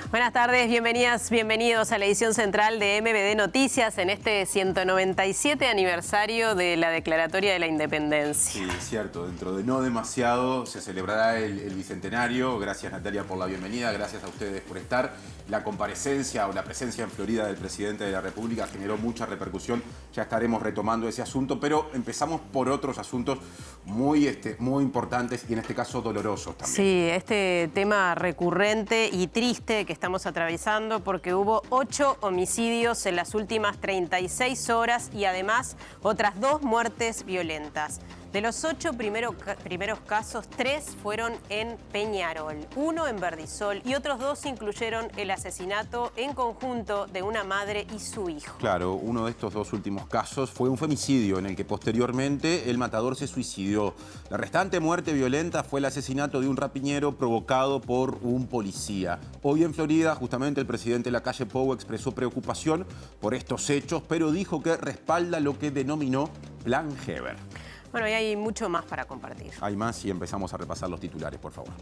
Buenas tardes, bienvenidas, bienvenidos a la edición central de MBD Noticias en este 197 aniversario de la Declaratoria de la Independencia. Sí, es cierto, dentro de no demasiado se celebrará el Bicentenario. Gracias, Natalia, por la bienvenida, gracias a ustedes por estar. La comparecencia o la presencia en Florida del presidente de la República generó mucha repercusión. Ya estaremos retomando ese asunto, pero empezamos por otros asuntos muy importantes y en este caso dolorosos también. Sí, este tema recurrente y triste que estamos atravesando porque hubo 8 homicidios en las últimas 36 horas y además otras 2 muertes violentas. De los 8 primeros casos, 3 fueron en Peñarol, 1 en Verdisol y otros 2 incluyeron el asesinato en conjunto de una madre y su hijo. Claro, uno de estos 2 últimos casos fue un femicidio en el que posteriormente el matador se suicidó. La restante muerte violenta fue el asesinato de un rapiñero provocado por un policía. Hoy en Florida, justamente el presidente Lacalle Pou expresó preocupación por estos hechos, pero dijo que respalda lo que denominó Plan Heber. Bueno, y hay mucho más para compartir. Hay más y empezamos a repasar los titulares, por favor.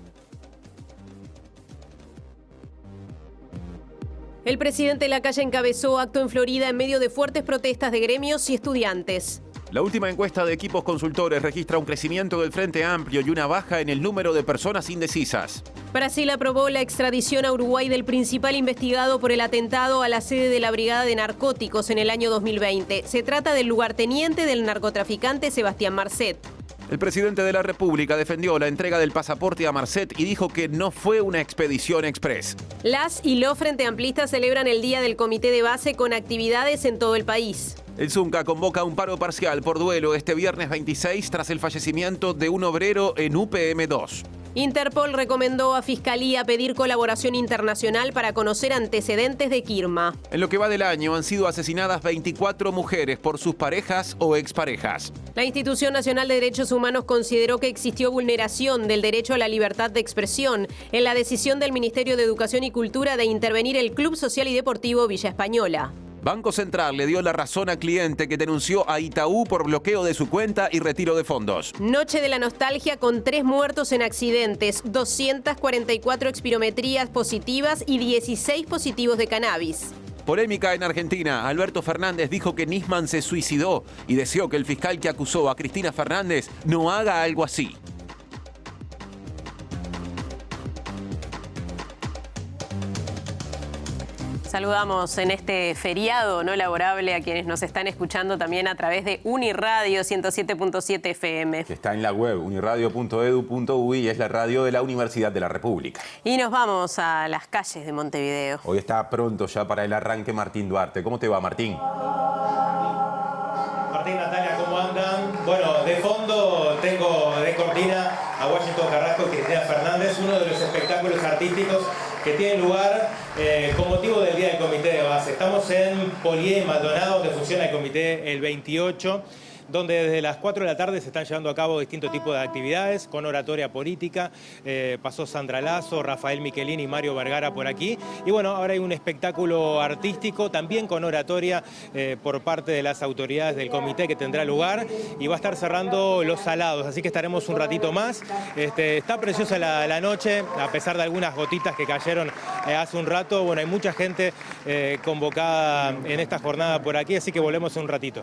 El presidente Lacalle encabezó acto en Florida en medio de fuertes protestas de gremios y estudiantes. La última encuesta de Equipos Consultores registra un crecimiento del Frente Amplio y una baja en el número de personas indecisas. Brasil aprobó la extradición a Uruguay del principal investigado por el atentado a la sede de la Brigada de Narcóticos en el año 2020. Se trata del lugarteniente del narcotraficante Sebastián Marcet. El presidente de la República defendió la entrega del pasaporte a Marcet y dijo que no fue una expedición express. Las y los Frente Amplistas celebran el Día del Comité de Base con actividades en todo el país. El Zunca convoca un paro parcial por duelo este viernes 26 tras el fallecimiento de un obrero en UPM2. Interpol recomendó a Fiscalía pedir colaboración internacional para conocer antecedentes de Quirma. En lo que va del año han sido asesinadas 24 mujeres por sus parejas o exparejas. La Institución Nacional de Derechos Humanos consideró que existió vulneración del derecho a la libertad de expresión en la decisión del Ministerio de Educación y Cultura de intervenir el Club Social y Deportivo Villa Española. Banco Central le dio la razón a cliente que denunció a Itaú por bloqueo de su cuenta y retiro de fondos. Noche de la nostalgia con 3 muertos en accidentes, 244 expirometrías positivas y 16 positivos de cannabis. Polémica en Argentina. Alberto Fernández dijo que Nisman se suicidó y deseó que el fiscal que acusó a Cristina Fernández no haga algo así. Saludamos en este feriado no laborable a quienes nos están escuchando también a través de Uniradio 107.7 FM. Que está en la web uniradio.edu.uy y es la radio de la Universidad de la República. Y nos vamos a las calles de Montevideo. Hoy está pronto ya para el arranque Martín Duarte. ¿Cómo te va, Martín? Martín, Natalia, ¿cómo andan? Bueno, de fondo tengo de cortina a Washington Carrasco y Cristina Fernández, uno de los espectáculos artísticos que tiene lugar con motivo del Día del Comité de Base. Estamos en Polié, Maldonado, donde funciona el comité el 28 donde desde las 4 de la tarde se están llevando a cabo distintos tipos de actividades, con oratoria política. Pasó Sandra Lazo, Rafael Michelini y Mario Vergara por aquí. Y bueno, ahora hay un espectáculo artístico, también con oratoria por parte de las autoridades del comité que tendrá lugar. Y va a estar cerrando Los Salados, así que estaremos un ratito más. Está preciosa la noche, a pesar de algunas gotitas que cayeron hace un rato. Bueno, hay mucha gente convocada en esta jornada por aquí, así que volvemos en un ratito.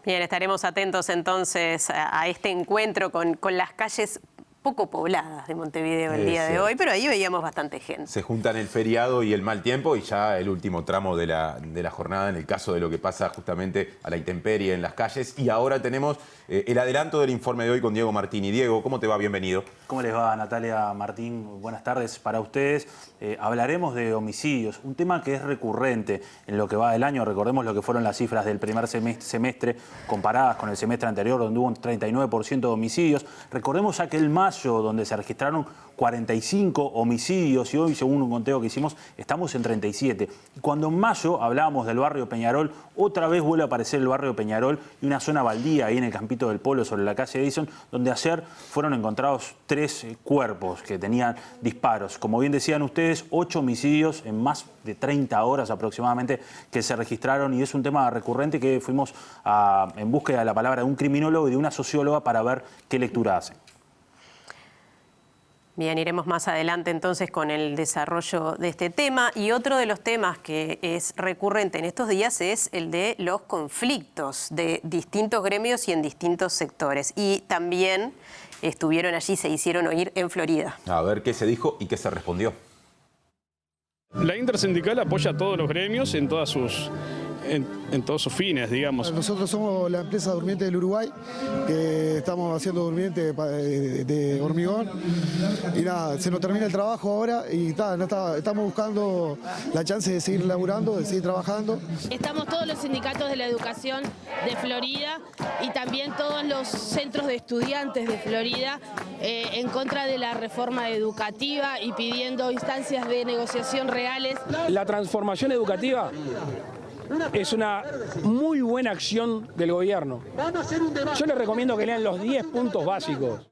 Bien, estaremos atentos entonces a este encuentro con las calles poco pobladas de Montevideo el día de hoy, pero ahí veíamos bastante gente. Se juntan el feriado y el mal tiempo y ya el último tramo de la jornada en el caso de lo que pasa justamente a la intemperie en las calles. Y ahora tenemos el adelanto del informe de hoy con Diego Martini. Diego, ¿cómo te va? Bienvenido. ¿Cómo les va, Natalia, Martín? Buenas tardes para ustedes. Hablaremos de homicidios, un tema que es recurrente en lo que va del año. Recordemos lo que fueron las cifras del primer semestre comparadas con el semestre anterior, donde hubo un 39% de homicidios. Recordemos aquel mayo donde se registraron 45 homicidios y hoy, según un conteo que hicimos, estamos en 37. Y cuando en mayo hablábamos del barrio Peñarol, otra vez vuelve a aparecer el barrio Peñarol y una zona baldía ahí en el Campito del Polo sobre la calle Edison, donde ayer fueron encontrados 3 cuerpos que tenían disparos. Como bien decían ustedes, 8 homicidios en más de 30 horas aproximadamente que se registraron y es un tema recurrente que fuimos en búsqueda de la palabra de un criminólogo y de una socióloga para ver qué lectura hacen. Bien, iremos más adelante entonces con el desarrollo de este tema. Y otro de los temas que es recurrente en estos días es el de los conflictos de distintos gremios y en distintos sectores. Y también estuvieron allí, se hicieron oír en Florida. A ver qué se dijo y qué se respondió. La Intersindical apoya a todos los gremios en todos sus fines, digamos. Nosotros somos la empresa Durmiente del Uruguay, que estamos haciendo durmiente de hormigón. Y nada, se nos termina el trabajo ahora y estamos buscando la chance de seguir laburando, de seguir trabajando. Estamos todos los sindicatos de la educación de Florida y también todos los centros de estudiantes de Florida en contra de la reforma educativa y pidiendo instancias de negociación reales. La transformación educativa es una muy buena acción del gobierno. Yo les recomiendo que lean los 10 puntos básicos.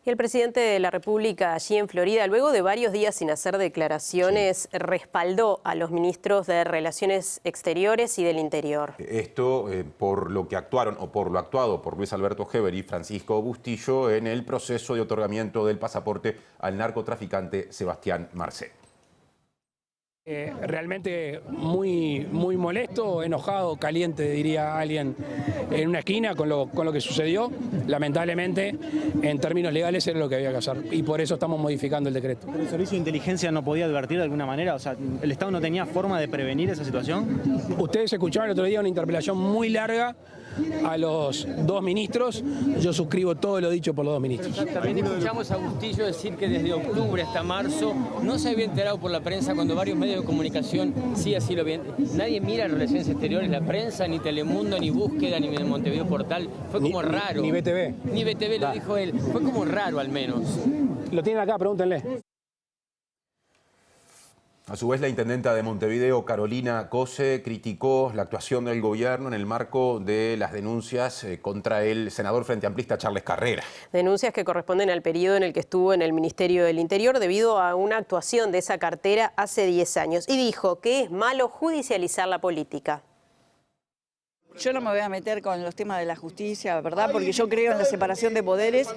Y el presidente de la República allí en Florida, luego de varios días sin hacer declaraciones, respaldó a los ministros de Relaciones Exteriores y del Interior. Esto por lo que actuaron o por lo actuado por Luis Alberto Heber y Francisco Bustillo en el proceso de otorgamiento del pasaporte al narcotraficante Sebastián Marcet. Realmente muy molesto, enojado, caliente, diría alguien en una esquina con lo que sucedió. Lamentablemente, en términos legales era lo que había que hacer y por eso estamos modificando el decreto. ¿Pero el servicio de inteligencia no podía advertir de alguna manera? O sea, ¿el Estado no tenía forma de prevenir esa situación? Ustedes escucharon el otro día una interpelación muy larga a los 2 ministros. Yo suscribo todo lo dicho por los 2 ministros. También escuchamos a Bustillo decir que desde octubre hasta marzo no se había enterado por la prensa cuando varios medios de comunicación sí así lo ven. Nadie mira Relaciones Exteriores, la prensa, ni Telemundo, ni Búsqueda, ni Montevideo Portal. Fue como raro. Ni BTV. Ni BTV lo dijo él. Fue como raro al menos. Lo tienen acá, pregúntenle. A su vez, la intendenta de Montevideo, Carolina Cose, criticó la actuación del gobierno en el marco de las denuncias contra el senador frente amplista Charles Carrera. Denuncias que corresponden al periodo en el que estuvo en el Ministerio del Interior debido a una actuación de esa cartera hace 10 años. Y dijo que es malo judicializar la política. Yo no me voy a meter con los temas de la justicia, ¿verdad? Porque yo creo en la separación de poderes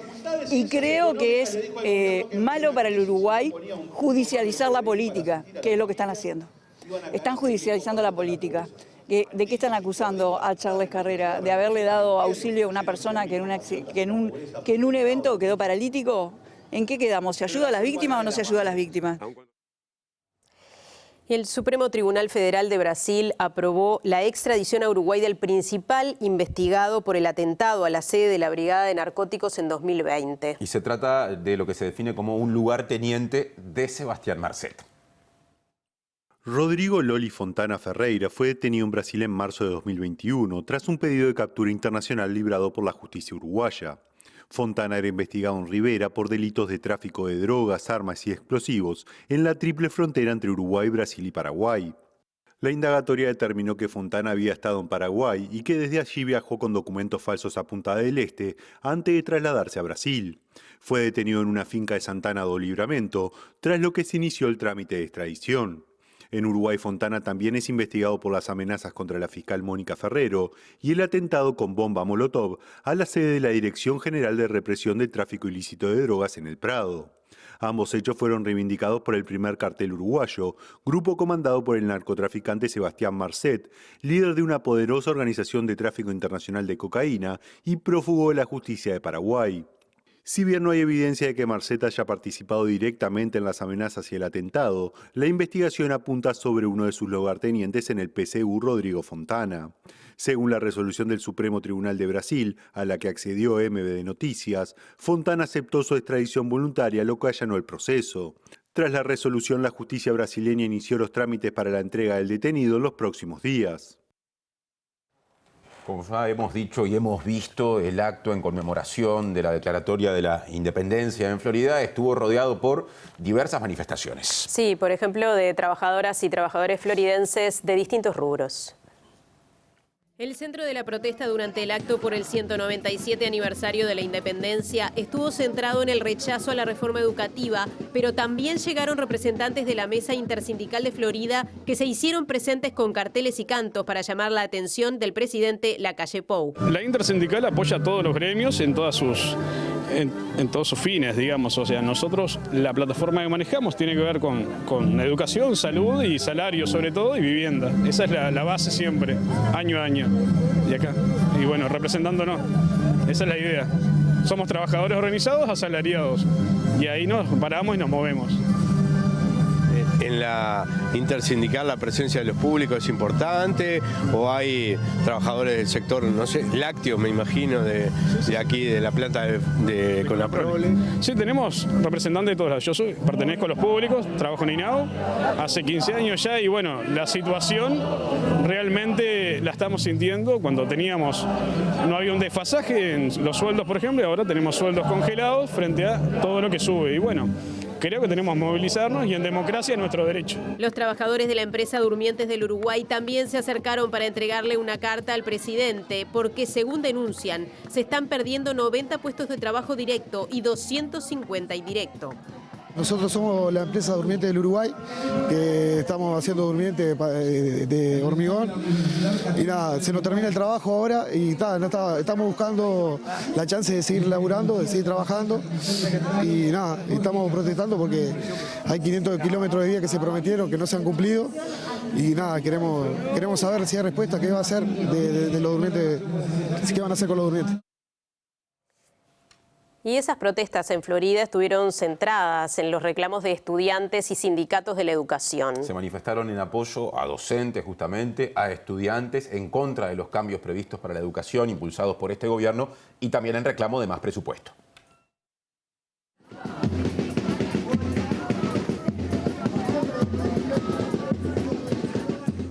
y creo que es malo para el Uruguay judicializar la política, que es lo que están haciendo. Están judicializando la política. ¿De qué están acusando a Charles Carrera? ¿De haberle dado auxilio a una persona que en un evento quedó paralítico? ¿En qué quedamos? ¿Se ayuda a las víctimas o no se ayuda a las víctimas? Y el Supremo Tribunal Federal de Brasil aprobó la extradición a Uruguay del principal investigado por el atentado a la sede de la Brigada de Narcóticos en 2020. Y se trata de lo que se define como un lugarteniente de Sebastián Marcet. Rodrigo Loli Fontana Ferreira fue detenido en Brasil en marzo de 2021 tras un pedido de captura internacional librado por la justicia uruguaya. Fontana era investigado en Rivera por delitos de tráfico de drogas, armas y explosivos en la triple frontera entre Uruguay, Brasil y Paraguay. La indagatoria determinó que Fontana había estado en Paraguay y que desde allí viajó con documentos falsos a Punta del Este antes de trasladarse a Brasil. Fue detenido en una finca de Santana do Livramento, tras lo que se inició el trámite de extradición. En Uruguay, Fontana también es investigado por las amenazas contra la fiscal Mónica Ferrero y el atentado con bomba Molotov a la sede de la Dirección General de Represión del Tráfico Ilícito de Drogas en El Prado. Ambos hechos fueron reivindicados por el primer cartel uruguayo, grupo comandado por el narcotraficante Sebastián Marcet, líder de una poderosa organización de tráfico internacional de cocaína y prófugo de la justicia de Paraguay. Si bien no hay evidencia de que Marcet haya participado directamente en las amenazas y el atentado, la investigación apunta sobre uno de sus lugartenientes en el PCU, Rodrigo Fontana. Según la resolución del Supremo Tribunal de Brasil, a la que accedió MBD Noticias, Fontana aceptó su extradición voluntaria, lo que allanó el proceso. Tras la resolución, la justicia brasileña inició los trámites para la entrega del detenido en los próximos días. Como ya hemos dicho y hemos visto, el acto en conmemoración de la Declaratoria de la Independencia en Florida estuvo rodeado por diversas manifestaciones. Sí, por ejemplo, de trabajadoras y trabajadores floridenses de distintos rubros. El centro de la protesta durante el acto por el 197 aniversario de la independencia estuvo centrado en el rechazo a la reforma educativa, pero también llegaron representantes de la Mesa Intersindical de Florida que se hicieron presentes con carteles y cantos para llamar la atención del presidente Lacalle Pou. La Intersindical apoya a todos los gremios en todos sus fines, digamos. O sea, nosotros la plataforma que manejamos tiene que ver con educación, salud y salario sobre todo y vivienda. Esa es la base siempre, año a año. Y acá, y bueno, representándonos, esa es la idea. Somos trabajadores organizados, asalariados, y ahí nos paramos y nos movemos. En la intersindical la presencia de los públicos es importante, o hay trabajadores del sector, no sé, lácteos me imagino, de aquí, de la planta de Conaprole. Sí, tenemos representantes de todos lados. Yo pertenezco a los públicos, trabajo en INAO hace 15 años ya y bueno, la situación realmente la estamos sintiendo. Cuando no había un desfasaje en los sueldos, por ejemplo, y ahora tenemos sueldos congelados frente a todo lo que sube y bueno, creo que tenemos que movilizarnos y en democracia es nuestro derecho. Los trabajadores de la empresa Durmientes del Uruguay también se acercaron para entregarle una carta al presidente porque, según denuncian, se están perdiendo 90 puestos de trabajo directo y 250 indirecto. Nosotros somos la empresa Durmientes del Uruguay, que estamos haciendo durmientes de hormigón. Y nada, se nos termina el trabajo ahora y estamos buscando la chance de seguir laburando, de seguir trabajando. Y nada, estamos protestando porque hay 500 kilómetros de vía que se prometieron, que no se han cumplido. Y nada, queremos saber si hay respuesta, qué va a hacer de los durmientes, qué van a hacer con los durmientes. Y esas protestas en Florida estuvieron centradas en los reclamos de estudiantes y sindicatos de la educación. Se manifestaron en apoyo a docentes, justamente, a estudiantes, en contra de los cambios previstos para la educación impulsados por este gobierno y también en reclamo de más presupuesto.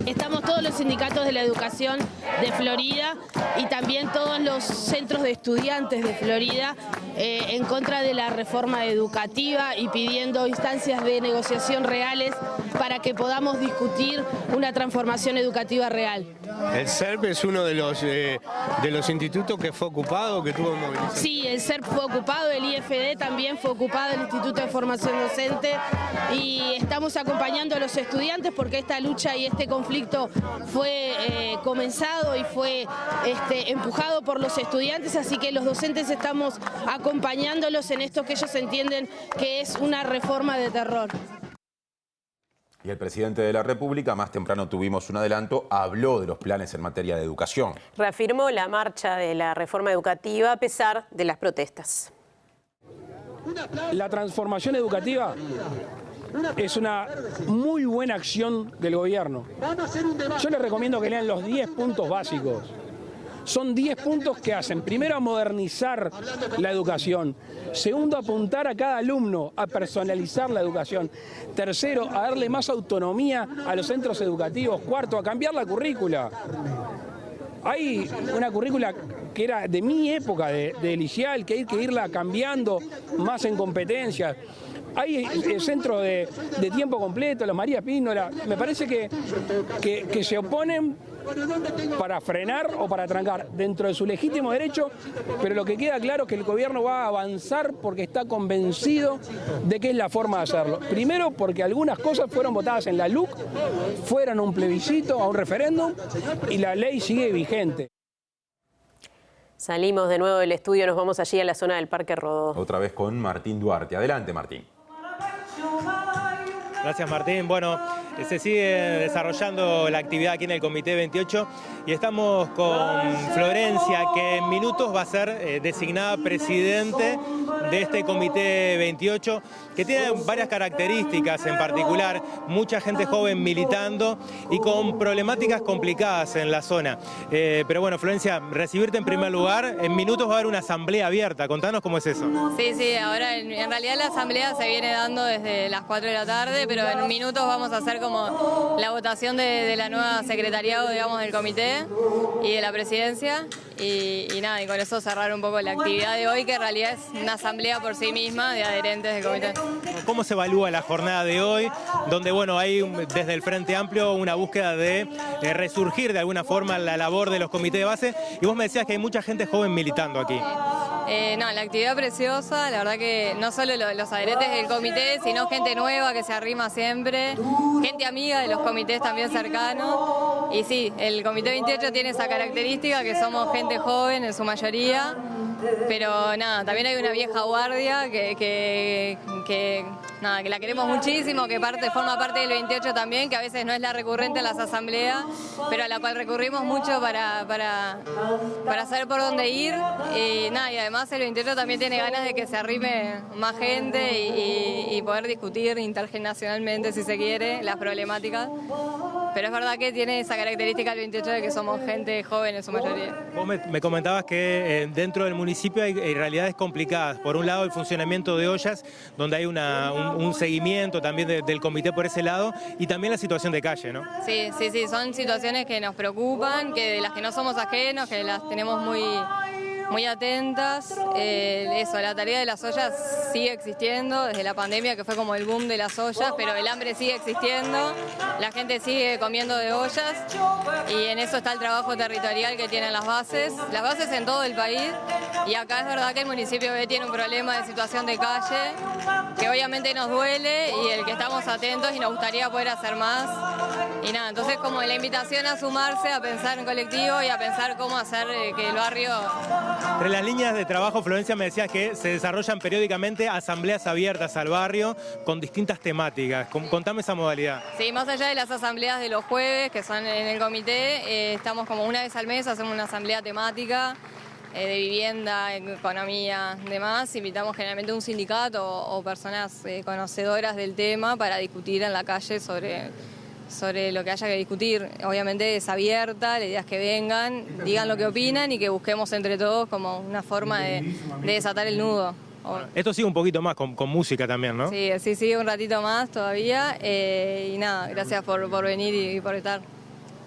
Estamos todos los sindicatos de la educación de Florida y también todos los centros de estudiantes de Florida en contra de la reforma educativa y pidiendo instancias de negociación reales para que podamos discutir una transformación educativa real. ¿El CERP es uno de los institutos que fue ocupado, que tuvo movilización? Sí, el CERP fue ocupado, el IFD también fue ocupado, el Instituto de Formación Docente, y estamos acompañando a los estudiantes porque esta lucha y este conflicto fue comenzado y fue empujado por los estudiantes, así que los docentes estamos acompañándolos en esto que ellos entienden que es una reforma de terror. Y el presidente de la República, más temprano tuvimos un adelanto, habló de los planes en materia de educación. Reafirmó la marcha de la reforma educativa a pesar de las protestas. La transformación educativa es una muy buena acción del gobierno. Yo les recomiendo que lean los 10 puntos básicos. Son 10 puntos que hacen, primero, a modernizar la educación. Segundo, a apuntar a cada alumno, a personalizar la educación. Tercero, a darle más autonomía a los centros educativos. Cuarto, a cambiar la currícula. Hay una currícula que era de mi época, de liceal, que hay que irla cambiando más en competencias. hay centros de tiempo completo, los María Pínola, me parece que se oponen para frenar o para trancar dentro de su legítimo derecho, pero lo que queda claro es que el gobierno va a avanzar porque está convencido de que es la forma de hacerlo. Primero porque algunas cosas fueron votadas en la LUC, fueron a un plebiscito, a un referéndum, y la ley sigue vigente. Salimos de nuevo del estudio, nos vamos allí a la zona del Parque Rodó. Otra vez con Martín Duarte. Adelante, Martín. Gracias, Martín. Bueno, se sigue desarrollando la actividad aquí en el Comité 28 y estamos con Florencia, que en minutos va a ser designada presidente de este Comité 28, que tiene varias características, en particular mucha gente joven militando y con problemáticas complicadas en la zona. Pero bueno, Florencia, recibirte en primer lugar, en minutos va a haber una asamblea abierta. Contanos cómo es eso. Sí, ahora en realidad la asamblea se viene dando desde las 4 de la tarde, pero en minutos vamos a hacer como la votación de la nueva secretariado, digamos, del comité y de la presidencia. Y nada, y con eso cerrar un poco la actividad de hoy, que en realidad es una asamblea por sí misma de adherentes del comité. ¿Cómo se evalúa la jornada de hoy? Donde, bueno, hay desde el Frente Amplio una búsqueda de resurgir de alguna forma la labor de los comités de base. Y vos me decías que hay mucha gente joven militando aquí. No, la actividad preciosa, la verdad que no solo los adherentes del comité, sino gente nueva que se arrima siempre, gente amiga de los comités también cercanos. Y sí, el Comité 28 tiene esa característica, que somos gente joven en su mayoría, pero nada, también hay una vieja guardia que la queremos muchísimo, que forma parte del 28 también, que a veces no es la recurrente en las asambleas, pero a la cual recurrimos mucho para saber por dónde ir. Y además el 28 también tiene ganas de que se arrime más gente y poder discutir intergeneracionalmente, si se quiere, las problemáticas. Pero es verdad que tiene esa característica el 28 de que somos gente joven en su mayoría. Vos me comentabas que dentro del municipio hay realidades complicadas. Por un lado, el funcionamiento de ollas, donde hay un seguimiento también del comité por ese lado, y también la situación de calle, ¿no? Sí, son situaciones que nos preocupan, que de las que no somos ajenos, que las tenemos muy atentas. La tarea de las ollas sigue existiendo desde la pandemia, que fue como el boom de las ollas, pero el hambre sigue existiendo, la gente sigue comiendo de ollas, y en eso está el trabajo territorial que tienen las bases en todo el país. Y acá es verdad que el municipio B tiene un problema de situación de calle, que obviamente nos duele y el que estamos atentos y nos gustaría poder hacer más. Y nada, entonces como la invitación a sumarse, a pensar en colectivo y a pensar cómo hacer que el barrio... Entre las líneas de trabajo, Florencia, me decías que se desarrollan periódicamente asambleas abiertas al barrio con distintas temáticas. Contame esa modalidad. Sí, más allá de las asambleas de los jueves, que son en el comité, estamos como una vez al mes, hacemos una asamblea temática de vivienda, economía, demás. Invitamos generalmente a un sindicato o personas conocedoras del tema para discutir en la calle sobre lo que haya que discutir. Obviamente es abierta, la idea es que vengan, digan lo que opinan y que busquemos entre todos como una forma de desatar el nudo. Esto sigue un poquito más con música también, ¿no? Sí, un ratito más todavía. Y nada, gracias por venir y por estar.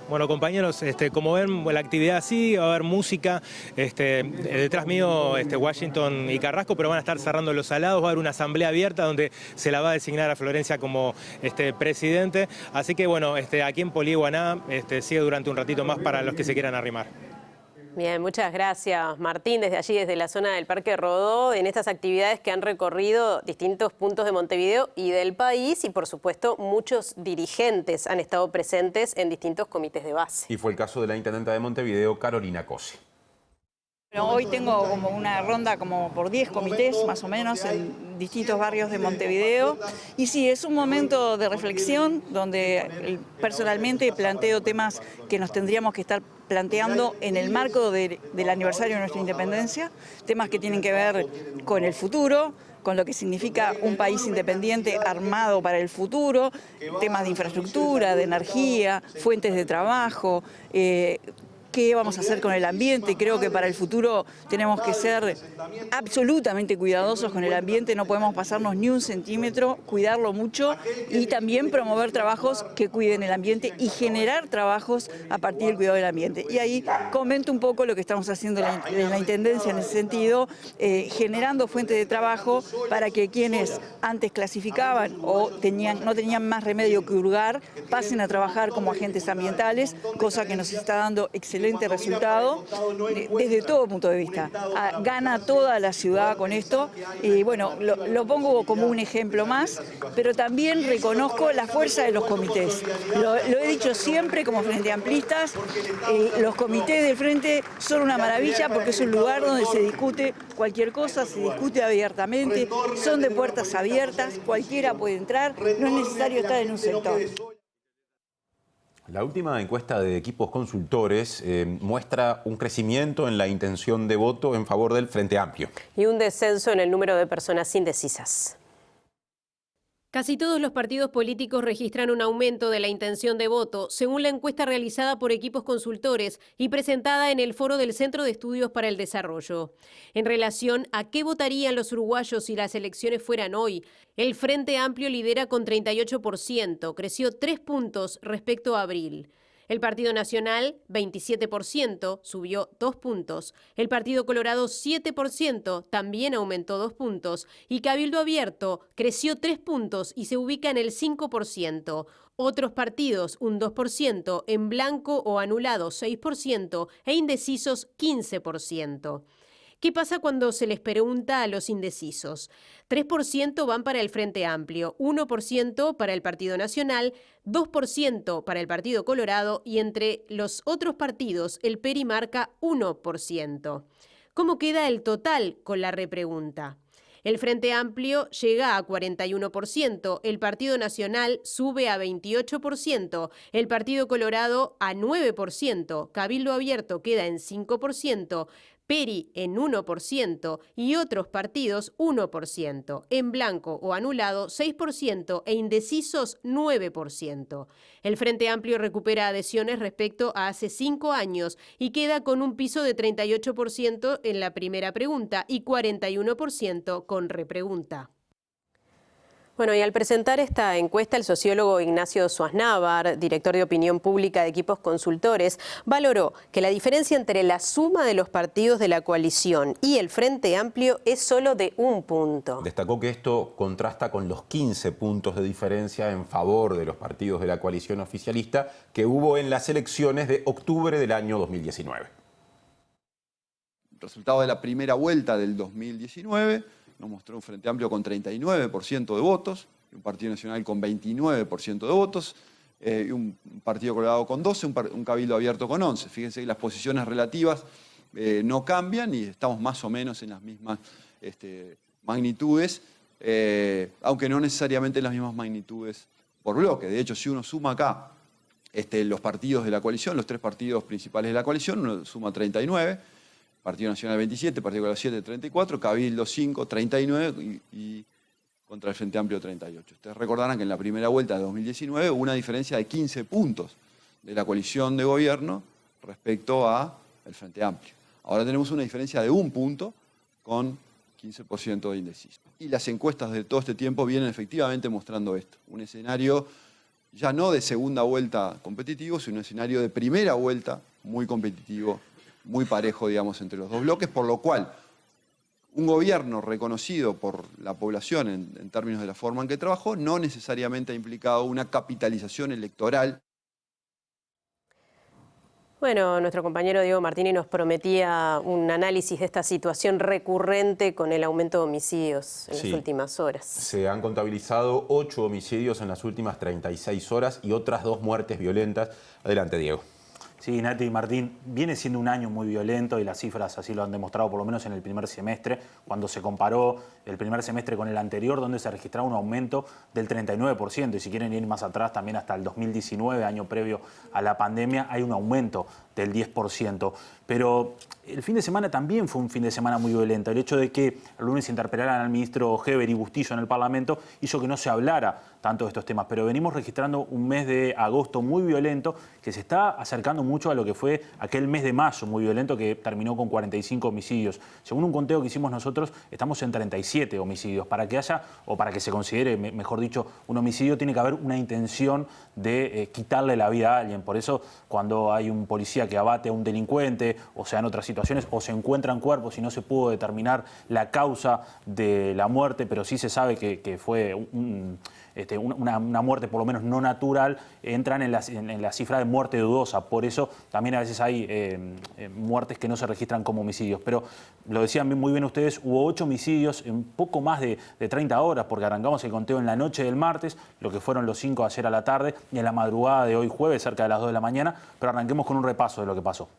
Bueno, compañeros, como ven, la actividad sigue, va a haber música, detrás mío Washington y Carrasco, pero van a estar cerrando los salados, va a haber una asamblea abierta donde se la va a designar a Florencia como presidente, así que bueno, aquí en Políguaná sigue durante un ratito más para los que se quieran arrimar. Bien, muchas gracias, Martín, desde allí, desde la zona del Parque Rodó, en estas actividades que han recorrido distintos puntos de Montevideo y del país, y por supuesto muchos dirigentes han estado presentes en distintos comités de base. Y fue el caso de la intendenta de Montevideo, Carolina Cose. Hoy tengo como una ronda como por 10 comités más o menos en distintos barrios de Montevideo, y sí, es un momento de reflexión donde personalmente planteo temas que nos tendríamos que estar planteando en el marco del aniversario de nuestra independencia, temas que tienen que ver con el futuro, con lo que significa un país independiente armado para el futuro, temas de infraestructura, de energía, fuentes de trabajo, qué vamos a hacer con el ambiente. Creo que para el futuro tenemos que ser absolutamente cuidadosos con el ambiente, no podemos pasarnos ni un centímetro, cuidarlo mucho y también promover trabajos que cuiden el ambiente y generar trabajos a partir del cuidado del ambiente. Y ahí comento un poco lo que estamos haciendo en la Intendencia en ese sentido, generando fuentes de trabajo para que quienes antes clasificaban o no tenían más remedio que hurgar, pasen a trabajar como agentes ambientales, cosa que nos está dando excelente resultado desde todo punto de vista. Gana toda la ciudad con esto y bueno, lo pongo como un ejemplo más, pero también reconozco la fuerza de los comités. Lo he dicho siempre como Frente Amplistas, los comités del Frente son una maravilla porque es un lugar donde se discute cualquier cosa, se discute abiertamente, son de puertas abiertas, cualquiera puede entrar, no es necesario estar en un sector. La última encuesta de Equipos Consultores muestra un crecimiento en la intención de voto en favor del Frente Amplio. Y un descenso en el número de personas indecisas. Casi todos los partidos políticos registran un aumento de la intención de voto, según la encuesta realizada por Equipos Consultores y presentada en el foro del Centro de Estudios para el Desarrollo. En relación a qué votarían los uruguayos si las elecciones fueran hoy, el Frente Amplio lidera con 38%, creció 3 puntos respecto a abril. El Partido Nacional, 27%, subió 2 puntos. El Partido Colorado, 7%, también aumentó 2 puntos. Y Cabildo Abierto creció 3 puntos y se ubica en el 5%. Otros partidos, un 2%, en blanco o anulado, 6%, e indecisos, 15%. ¿Qué pasa cuando se les pregunta a los indecisos? 3% van para el Frente Amplio, 1% para el Partido Nacional, 2% para el Partido Colorado y entre los otros partidos el PERI marca 1%. ¿Cómo queda el total con la repregunta? El Frente Amplio llega a 41%, el Partido Nacional sube a 28%, el Partido Colorado a 9%, Cabildo Abierto queda en 5%, PERI en 1% y otros partidos 1%, en blanco o anulado 6% e indecisos 9%. El Frente Amplio recupera adhesiones respecto a hace 5 años y queda con un piso de 38% en la primera pregunta y 41% con repregunta. Bueno, y al presentar esta encuesta, el sociólogo Ignacio Suaznavar, director de opinión pública de Equipos Consultores, valoró que la diferencia entre la suma de los partidos de la coalición y el Frente Amplio es solo de 1 punto. Destacó que esto contrasta con los 15 puntos de diferencia en favor de los partidos de la coalición oficialista que hubo en las elecciones de octubre del año 2019. El resultado de la primera vuelta del 2019 nos mostró un Frente Amplio con 39% de votos, un Partido Nacional con 29% de votos, y un Partido Colorado con 12%, un Cabildo Abierto con 11%. Fíjense que las posiciones relativas no cambian y estamos más o menos en las mismas magnitudes, aunque no necesariamente en las mismas magnitudes por bloque. De hecho, si uno suma acá los partidos de la coalición, los 3 partidos principales de la coalición, uno suma 39%, Partido Nacional 27, Partido Colorado 7, 34, Cabildo 5, 39 y contra el Frente Amplio 38. Ustedes recordarán que en la primera vuelta de 2019 hubo una diferencia de 15 puntos de la coalición de gobierno respecto al Frente Amplio. Ahora tenemos una diferencia de 1 punto con 15% de indecisos. Y las encuestas de todo este tiempo vienen efectivamente mostrando esto. Un escenario ya no de segunda vuelta competitivo, sino un escenario de primera vuelta muy competitivo, muy parejo, digamos, entre los dos bloques, por lo cual un gobierno reconocido por la población en términos de la forma en que trabajó no necesariamente ha implicado una capitalización electoral. Bueno, nuestro compañero Diego Martini nos prometía un análisis de esta situación recurrente con el aumento de homicidios en las últimas horas. Se han contabilizado 8 homicidios en las últimas 36 horas y otras 2 muertes violentas. Adelante, Diego. Sí, Nati y Martín, viene siendo un año muy violento y las cifras así lo han demostrado, por lo menos en el primer semestre, cuando se comparó el primer semestre con el anterior, donde se registraba un aumento del 39%. Y si quieren ir más atrás, también hasta el 2019, año previo a la pandemia, hay un aumento del 10%. Pero el fin de semana también fue un fin de semana muy violento. El hecho de que el lunes interpelaran al ministro Heber y Bustillo en el Parlamento hizo que no se hablara tanto de estos temas. Pero venimos registrando un mes de agosto muy violento que se está acercando mucho a lo que fue aquel mes de mayo muy violento que terminó con 45 homicidios. Según un conteo que hicimos nosotros, estamos en 37 homicidios. Para que haya, o para que se considere, mejor dicho, un homicidio, tiene que haber una intención de quitarle la vida a alguien. Por eso, cuando hay un policía que abate a un delincuente, o sea, en otras situaciones, o se encuentran cuerpos y no se pudo determinar la causa de la muerte, pero sí se sabe que fue una muerte por lo menos no natural, entran en la cifra de muerte dudosa. Por eso también a veces hay muertes que no se registran como homicidios. Pero lo decían muy bien ustedes, hubo 8 homicidios en poco más de 30 horas, porque arrancamos el conteo en la noche del martes, lo que fueron los 5 ayer a la tarde, y en la madrugada de hoy jueves, cerca de las 2 de la mañana. Pero arranquemos con un repaso de lo que pasó.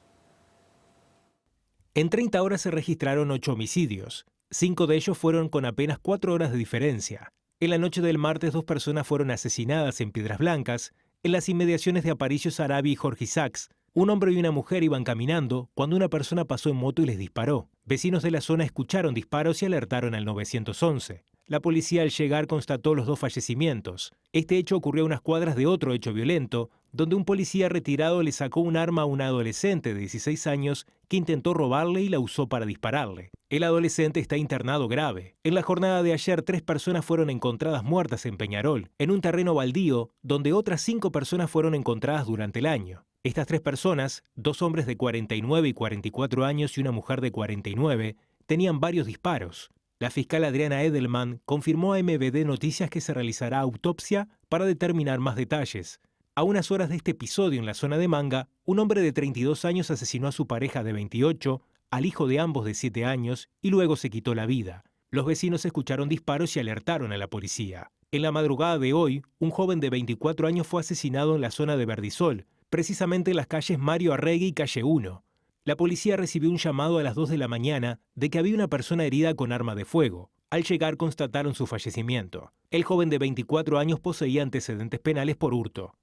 En 30 horas se registraron 8 homicidios. 5 de ellos fueron con apenas 4 horas de diferencia. En la noche del martes, 2 personas fueron asesinadas en Piedras Blancas, en las inmediaciones de Aparicio Sarabia y Jorge Isaacs. Un hombre y una mujer iban caminando cuando una persona pasó en moto y les disparó. Vecinos de la zona escucharon disparos y alertaron al 911. La policía al llegar constató los 2 fallecimientos. Este hecho ocurrió a unas cuadras de otro hecho violento, donde un policía retirado le sacó un arma a una adolescente de 16 años que intentó robarle y la usó para dispararle. El adolescente está internado grave. En la jornada de ayer, 3 personas fueron encontradas muertas en Peñarol, en un terreno baldío, donde otras 5 personas fueron encontradas durante el año. Estas 3 personas, 2 hombres de 49 y 44 años y una mujer de 49, tenían varios disparos. La fiscal Adriana Edelman confirmó a MBD Noticias que se realizará autopsia para determinar más detalles. A unas horas de este episodio en la zona de Manga, un hombre de 32 años asesinó a su pareja de 28, al hijo de ambos de 7 años y luego se quitó la vida. Los vecinos escucharon disparos y alertaron a la policía. En la madrugada de hoy, un joven de 24 años fue asesinado en la zona de Verdisol, precisamente en las calles Mario Arregui y Calle 1. La policía recibió un llamado a las 2 de la mañana de que había una persona herida con arma de fuego. Al llegar constataron su fallecimiento. El joven de 24 años poseía antecedentes penales por hurto.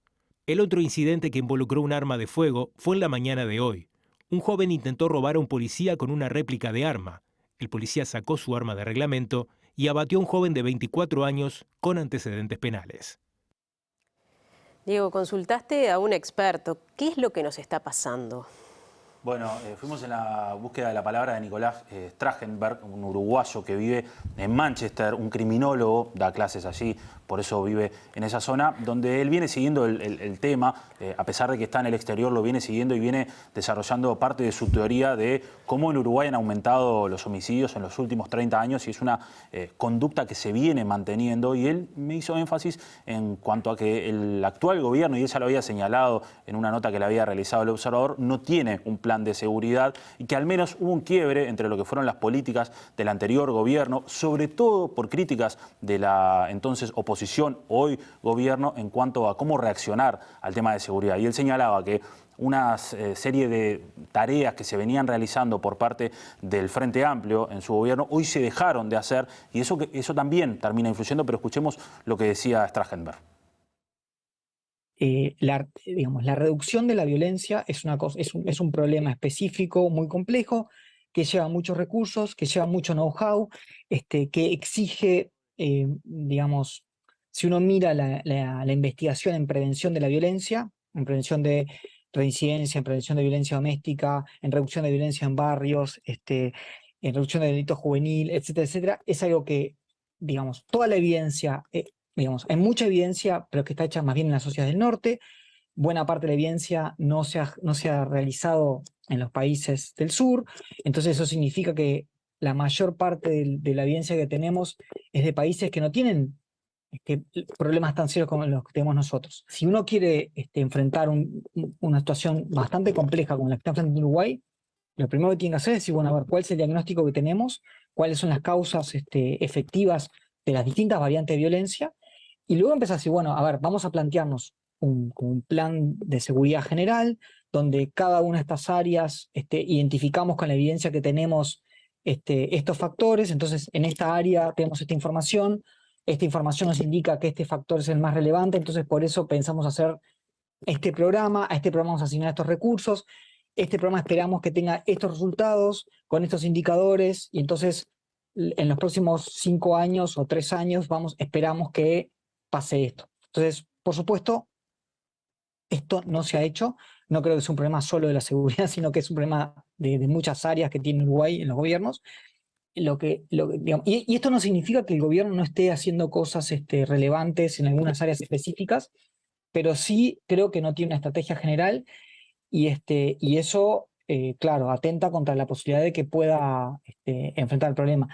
El otro incidente que involucró un arma de fuego fue en la mañana de hoy. Un joven intentó robar a un policía con una réplica de arma. El policía sacó su arma de reglamento y abatió a un joven de 24 años con antecedentes penales. Diego, consultaste a un experto. ¿Qué es lo que nos está pasando? Bueno, fuimos en la búsqueda de la palabra de Nicolás Strachenberg, un uruguayo que vive en Manchester, un criminólogo, da clases allí, por eso vive en esa zona, donde él viene siguiendo el tema, a pesar de que está en el exterior, lo viene siguiendo y viene desarrollando parte de su teoría de cómo en Uruguay han aumentado los homicidios en los últimos 30 años y es una conducta que se viene manteniendo. Y él me hizo énfasis en cuanto a que el actual gobierno, y ella lo había señalado en una nota que le había realizado el Observador, no tiene un plan de seguridad y que al menos hubo un quiebre entre lo que fueron las políticas del anterior gobierno, sobre todo por críticas de la entonces oposición, hoy gobierno, en cuanto a cómo reaccionar al tema de seguridad. Y él señalaba que una serie de tareas que se venían realizando por parte del Frente Amplio en su gobierno, hoy se dejaron de hacer y eso también termina influyendo, pero escuchemos lo que decía Strachenberg. La reducción de la violencia es un problema específico, muy complejo, que lleva muchos recursos, que lleva mucho know-how, que exige, si uno mira la investigación en prevención de la violencia, en prevención de reincidencia, en prevención de violencia doméstica, en reducción de violencia en barrios, en reducción de delito juvenil, etcétera, etcétera, es algo que, toda la evidencia... hay mucha evidencia, pero que está hecha más bien en las sociedades del norte. Buena parte de la evidencia no se ha realizado en los países del sur. Entonces eso significa que la mayor parte de la evidencia que tenemos es de países que no tienen problemas tan serios como los que tenemos nosotros. Si uno quiere enfrentar una situación bastante compleja como la que está enfrentando Uruguay, lo primero que tiene que hacer es decir, bueno, a ver, ¿cuál es el diagnóstico que tenemos? ¿Cuáles son las causas efectivas de las distintas variantes de violencia? Y luego empezar a decir, bueno, a ver, vamos a plantearnos un plan de seguridad general, donde cada una de estas áreas identificamos con la evidencia que tenemos estos factores. Entonces, en esta área tenemos esta información nos indica que este factor es el más relevante, entonces por eso pensamos hacer este programa, a este programa vamos a asignar estos recursos, este programa esperamos que tenga estos resultados, con estos indicadores, y entonces en los próximos 5 años o 3 años esperamos que pase esto. Entonces, por supuesto, esto no se ha hecho. No creo que sea un problema solo de la seguridad, sino que es un problema de muchas áreas que tiene Uruguay en los gobiernos. Digamos, y esto no significa que el gobierno no esté haciendo cosas relevantes en algunas áreas específicas, pero sí creo que no tiene una estrategia general y eso, claro, atenta contra la posibilidad de que pueda enfrentar el problema.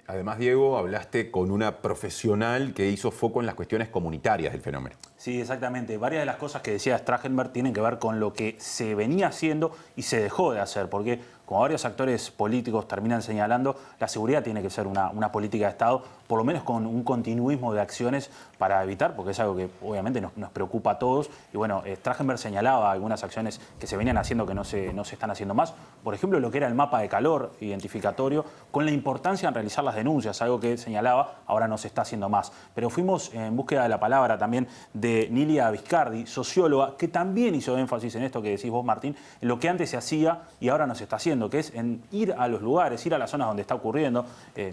Además, Diego, hablaste con una profesional que hizo foco en las cuestiones comunitarias del fenómeno. Sí, exactamente. Varias de las cosas que decía Strachenberg tienen que ver con lo que se venía haciendo y se dejó de hacer, porque como varios actores políticos terminan señalando, la seguridad tiene que ser una política de Estado, por lo menos con un continuismo de acciones para evitar, porque es algo que obviamente nos preocupa a todos. Y bueno, Strachenberg señalaba algunas acciones que se venían haciendo que no se están haciendo más. Por ejemplo, lo que era el mapa de calor identificatorio, con la importancia en realizar las denuncias, algo que señalaba, ahora no se está haciendo más. Pero fuimos en búsqueda de la palabra también de Nilia Viscardi, socióloga, que también hizo énfasis en esto que decís vos, Martín, en lo que antes se hacía y ahora no se está haciendo, que es en ir a los lugares, ir a las zonas donde está ocurriendo,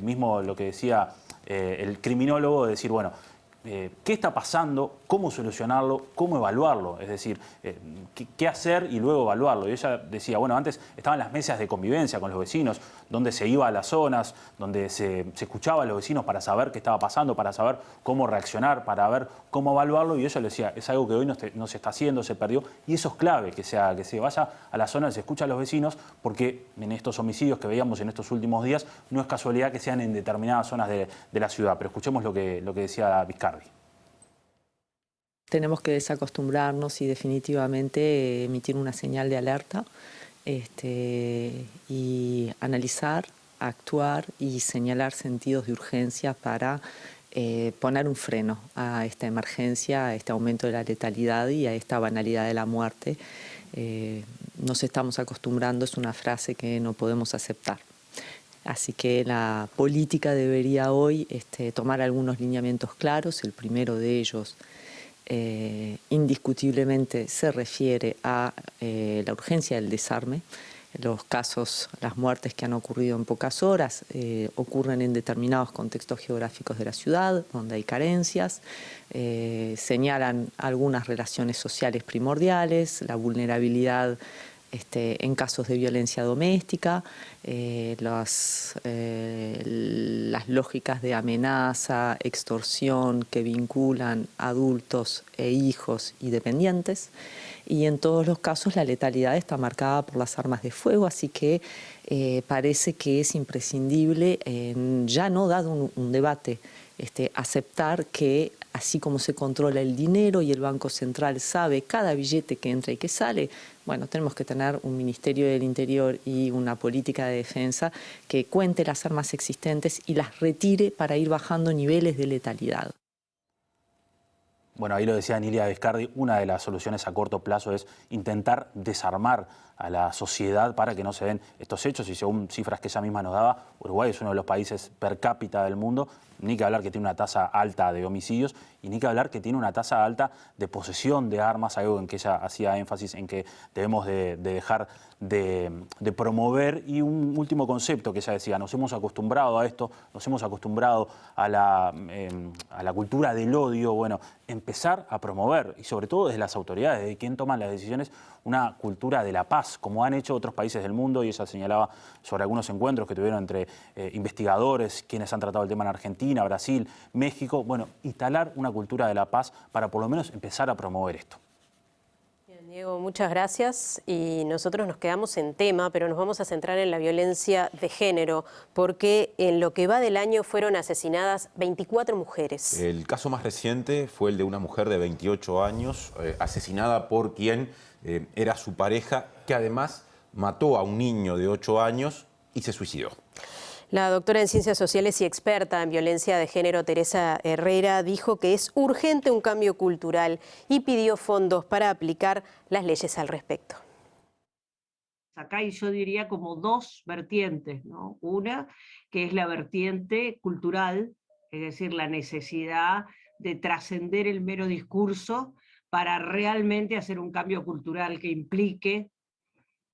mismo lo que decía el criminólogo, de decir, bueno, qué está pasando, cómo solucionarlo, cómo evaluarlo, es decir, qué hacer y luego evaluarlo. Y ella decía, bueno, antes estaban las mesas de convivencia con los vecinos, donde se iba a las zonas, donde se escuchaba a los vecinos para saber qué estaba pasando, para saber cómo reaccionar, para ver cómo evaluarlo. Y ella le decía, es algo que hoy no se está haciendo, se perdió, y eso es clave, que se vaya a la zona, se escucha a los vecinos, porque en estos homicidios que veíamos en estos últimos días, no es casualidad que sean en determinadas zonas de la ciudad. Pero escuchemos lo que decía Viscardi. Tenemos que desacostumbrarnos y definitivamente emitir una señal de alerta y analizar, actuar y señalar sentidos de urgencia para poner un freno a esta emergencia, a este aumento de la letalidad y a esta banalidad de la muerte. Nos estamos acostumbrando, es una frase que no podemos aceptar. Así que la política debería hoy tomar algunos lineamientos claros. El primero de ellos indiscutiblemente se refiere a la urgencia del desarme. Los casos, las muertes que han ocurrido en pocas horas ocurren en determinados contextos geográficos de la ciudad, donde hay carencias, señalan algunas relaciones sociales primordiales, la vulnerabilidad en casos de violencia doméstica, las lógicas de amenaza, extorsión que vinculan adultos e hijos y dependientes. Y en todos los casos la letalidad está marcada por las armas de fuego, así que parece que es imprescindible, ya no dado un debate, aceptar que así como se controla el dinero y el Banco Central sabe cada billete que entra y que sale, bueno, tenemos que tener un Ministerio del Interior y una política de defensa que cuente las armas existentes y las retire para ir bajando niveles de letalidad. Bueno, ahí lo decía Nilia Viscardi, una de las soluciones a corto plazo es intentar desarmar a la sociedad para que no se den estos hechos, y según cifras que ella misma nos daba, Uruguay es uno de los países per cápita del mundo, ni que hablar que tiene una tasa alta de homicidios y ni que hablar que tiene una tasa alta de posesión de armas, algo en que ella hacía énfasis en que debemos de dejar de promover. Y un último concepto que ella decía, nos hemos acostumbrado a esto, nos hemos acostumbrado a la cultura del odio. Bueno, empezar a promover, y sobre todo desde las autoridades, de quien toman las decisiones, una cultura de la paz, como han hecho otros países del mundo. Y ella señalaba sobre algunos encuentros que tuvieron entre investigadores, quienes han tratado el tema en Argentina, Brasil, México. Bueno, instalar una cultura de la paz para por lo menos empezar a promover esto. Bien, Diego, muchas gracias. Y nosotros nos quedamos en tema, pero nos vamos a centrar en la violencia de género, porque en lo que va del año fueron asesinadas 24 mujeres. El caso más reciente fue el de una mujer de 28 años, asesinada por quien era su pareja, que además mató a un niño de 8 años y se suicidó. La doctora en Ciencias Sociales y experta en violencia de género, Teresa Herrera, dijo que es urgente un cambio cultural y pidió fondos para aplicar las leyes al respecto. Acá hay, yo diría, como dos vertientes, ¿no? Una, que es la vertiente cultural, es decir, la necesidad de trascender el mero discurso para realmente hacer un cambio cultural que implique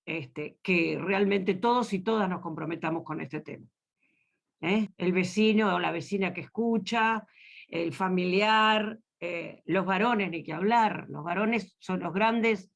que realmente todos y todas nos comprometamos con este tema. El vecino o la vecina que escucha, el familiar, los varones, ni que hablar. Los varones son los grandes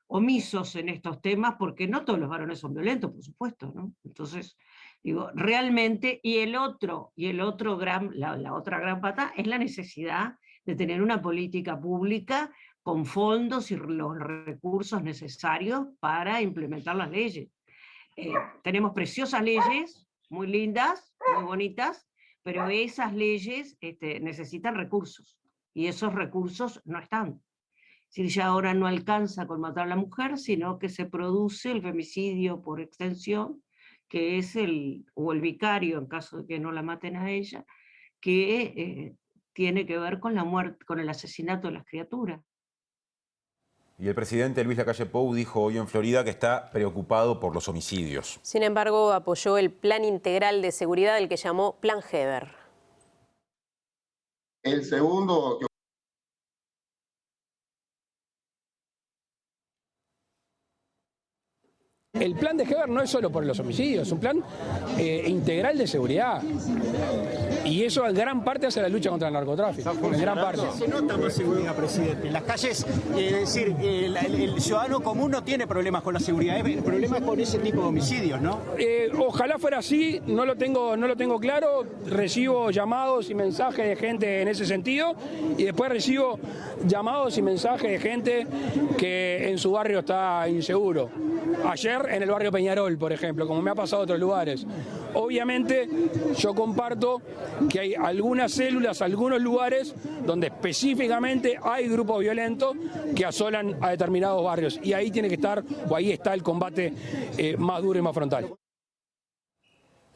omisos en estos temas, porque no todos los varones son violentos, por supuesto, ¿no? Entonces, digo, realmente, la otra gran pata es la necesidad de tener una política pública con fondos y los recursos necesarios para implementar las leyes. Tenemos preciosas leyes, muy lindas, muy bonitas, pero esas leyes necesitan recursos, y esos recursos no están. Es decir, ya ahora no alcanza con matar a la mujer, sino que se produce el femicidio por extensión, que es el vicario, en caso de que no la maten a ella, que tiene que ver con la muerte, con el asesinato de las criaturas. Y el presidente Luis Lacalle Pou dijo hoy en Florida que está preocupado por los homicidios. Sin embargo, apoyó el Plan Integral de Seguridad, el que llamó Plan Heber. El segundo que El plan de Heber no es solo por los homicidios, es un plan integral de seguridad. Y eso en gran parte hace la lucha contra el narcotráfico. En gran parte. Se nota más seguridad, presidente. En las calles, es decir, el ciudadano común no tiene problemas con la seguridad, el problema es con ese tipo de homicidios, ¿no? Ojalá fuera así, no lo tengo claro. Recibo llamados y mensajes de gente en ese sentido, y después recibo llamados y mensajes de gente que en su barrio está inseguro. Ayer en el barrio Peñarol, por ejemplo, como me ha pasado en otros lugares. Obviamente yo comparto que hay algunas células, algunos lugares donde específicamente hay grupos violentos que asolan a determinados barrios, y ahí tiene que estar, o ahí está el combate más duro y más frontal.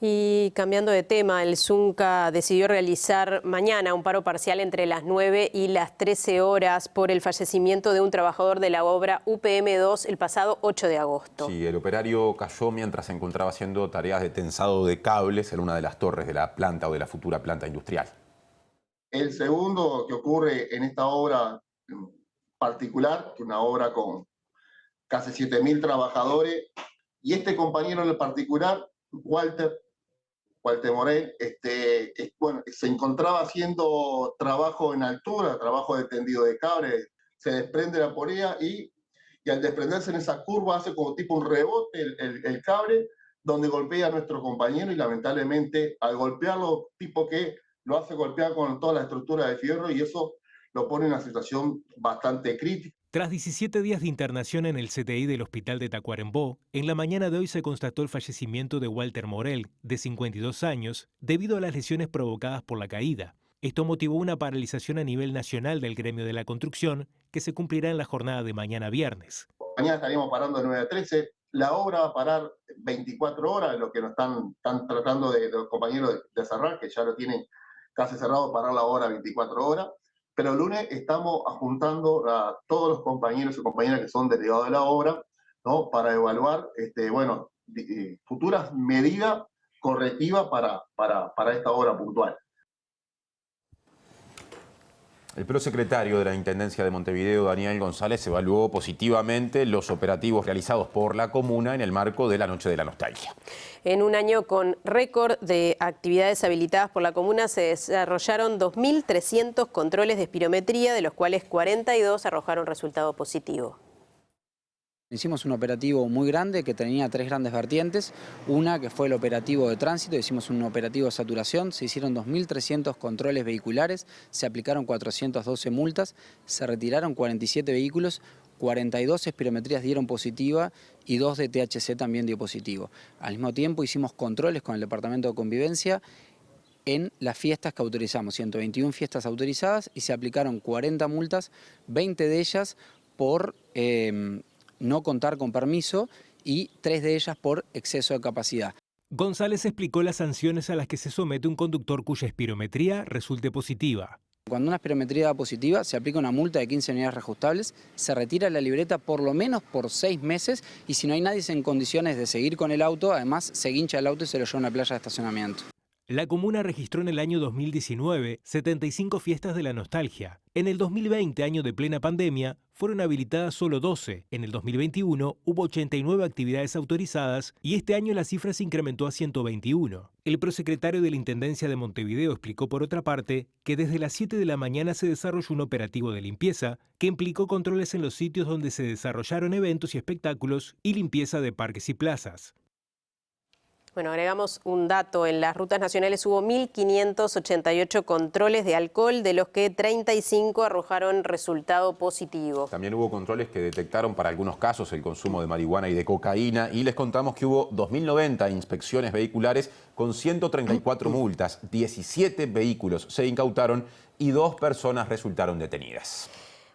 Y cambiando de tema, el Zunca decidió realizar mañana un paro parcial entre las 9 y las 13 horas por el fallecimiento de un trabajador de la obra UPM2 el pasado 8 de agosto. Sí, el operario cayó mientras se encontraba haciendo tareas de tensado de cables en una de las torres de la planta o de la futura planta industrial. El segundo que ocurre en esta obra en particular, que es una obra con casi 7.000 trabajadores, y este compañero en particular, Walter Morel, se encontraba haciendo trabajo en altura, trabajo de tendido de cable, se desprende la polea y al desprenderse en esa curva hace como tipo un rebote el cable, donde golpea a nuestro compañero, y lamentablemente al golpearlo, tipo que lo hace golpear con toda la estructura de fierro, y eso lo pone en una situación bastante crítica. Tras 17 días de internación en el CTI del Hospital de Tacuarembó, en la mañana de hoy se constató el fallecimiento de Walter Morel, de 52 años, debido a las lesiones provocadas por la caída. Esto motivó una paralización a nivel nacional del gremio de la construcción, que se cumplirá en la jornada de mañana viernes. Mañana estaríamos parando de 9 a 13. La obra va a parar 24 horas, lo que nos están tratando de los compañeros de cerrar, que ya lo tienen casi cerrado, parar la obra 24 horas. Pero el lunes estamos juntando a todos los compañeros y compañeras que son delegados de la obra, ¿no?, para evaluar futuras medidas correctivas para esta obra puntual. El prosecretario de la Intendencia de Montevideo, Daniel González, evaluó positivamente los operativos realizados por la comuna en el marco de la Noche de la Nostalgia. En un año con récord de actividades habilitadas por la comuna se desarrollaron 2.300 controles de espirometría, de los cuales 42 arrojaron resultado positivo. Hicimos un operativo muy grande que tenía 3 grandes vertientes. Una que fue el operativo de tránsito, hicimos un operativo de saturación, se hicieron 2.300 controles vehiculares, se aplicaron 412 multas, se retiraron 47 vehículos, 42 espirometrías dieron positiva y 2 de THC también dio positivo. Al mismo tiempo hicimos controles con el Departamento de Convivencia en las fiestas que autorizamos, 121 fiestas autorizadas, y se aplicaron 40 multas, 20 de ellas por no contar con permiso y 3 de ellas por exceso de capacidad. González explicó las sanciones a las que se somete un conductor cuya espirometría resulte positiva. Cuando una espirometría da positiva, se aplica una multa de 15 unidades reajustables, se retira la libreta por lo menos por 6 meses, y si no hay nadie en condiciones de seguir con el auto, además se guincha el auto y se lo lleva a una playa de estacionamiento. La comuna registró en el año 2019 75 fiestas de la nostalgia. En el 2020, año de plena pandemia, fueron habilitadas solo 12. En el 2021 hubo 89 actividades autorizadas y este año la cifra se incrementó a 121. El prosecretario de la Intendencia de Montevideo explicó por otra parte que desde las 7 de la mañana se desarrolló un operativo de limpieza que implicó controles en los sitios donde se desarrollaron eventos y espectáculos y limpieza de parques y plazas. Bueno, agregamos un dato. En las rutas nacionales hubo 1.588 controles de alcohol, de los que 35 arrojaron resultado positivo. También hubo controles que detectaron para algunos casos el consumo de marihuana y de cocaína. Y les contamos que hubo 2.090 inspecciones vehiculares con 134 multas. 17 vehículos se incautaron y 2 personas resultaron detenidas.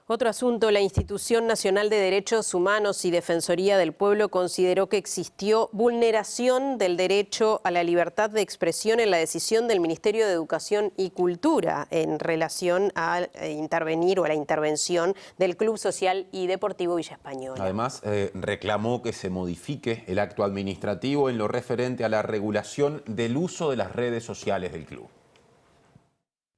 Otro asunto, la Institución Nacional de Derechos Humanos y Defensoría del Pueblo consideró que existió vulneración del derecho a la libertad de expresión en la decisión del Ministerio de Educación y Cultura en relación a intervenir o a la intervención del Club Social y Deportivo Villa Española. Además, reclamó que se modifique el acto administrativo en lo referente a la regulación del uso de las redes sociales del club.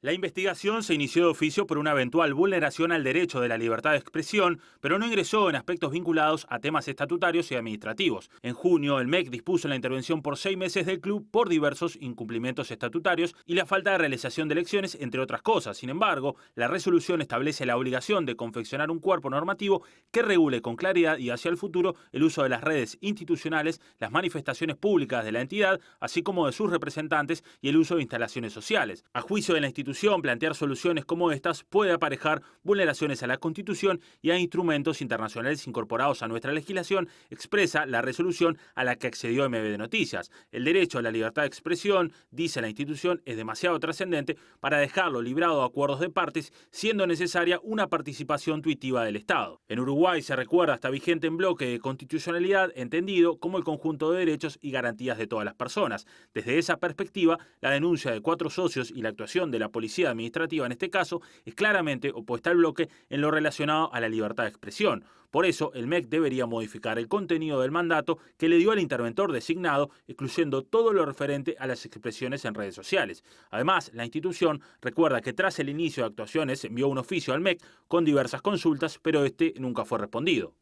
La investigación se inició de oficio por una eventual vulneración al derecho de la libertad de expresión, pero no ingresó en aspectos vinculados a temas estatutarios y administrativos. En junio, el MEC dispuso la intervención por 6 meses del club por diversos incumplimientos estatutarios y la falta de realización de elecciones, entre otras cosas. Sin embargo, la resolución establece la obligación de confeccionar un cuerpo normativo que regule con claridad y hacia el futuro el uso de las redes institucionales, las manifestaciones públicas de la entidad, así como de sus representantes y el uso de instalaciones sociales. A juicio de la institución, plantear soluciones como estas puede aparejar vulneraciones a la Constitución y a instrumentos internacionales incorporados a nuestra legislación, expresa la resolución a la que accedió MB Noticias. El derecho a la libertad de expresión, dice la institución, es demasiado trascendente para dejarlo librado a acuerdos de partes, siendo necesaria una participación tuitiva del Estado. En Uruguay se recuerda hasta vigente en bloque de constitucionalidad, entendido como el conjunto de derechos y garantías de todas las personas. Desde esa perspectiva, la denuncia de 4 socios y la actuación de la Policía Administrativa en este caso es claramente opuesta al bloque en lo relacionado a la libertad de expresión. Por eso, el MEC debería modificar el contenido del mandato que le dio al interventor designado, excluyendo todo lo referente a las expresiones en redes sociales. Además, la institución recuerda que tras el inicio de actuaciones envió un oficio al MEC con diversas consultas, pero este nunca fue respondido.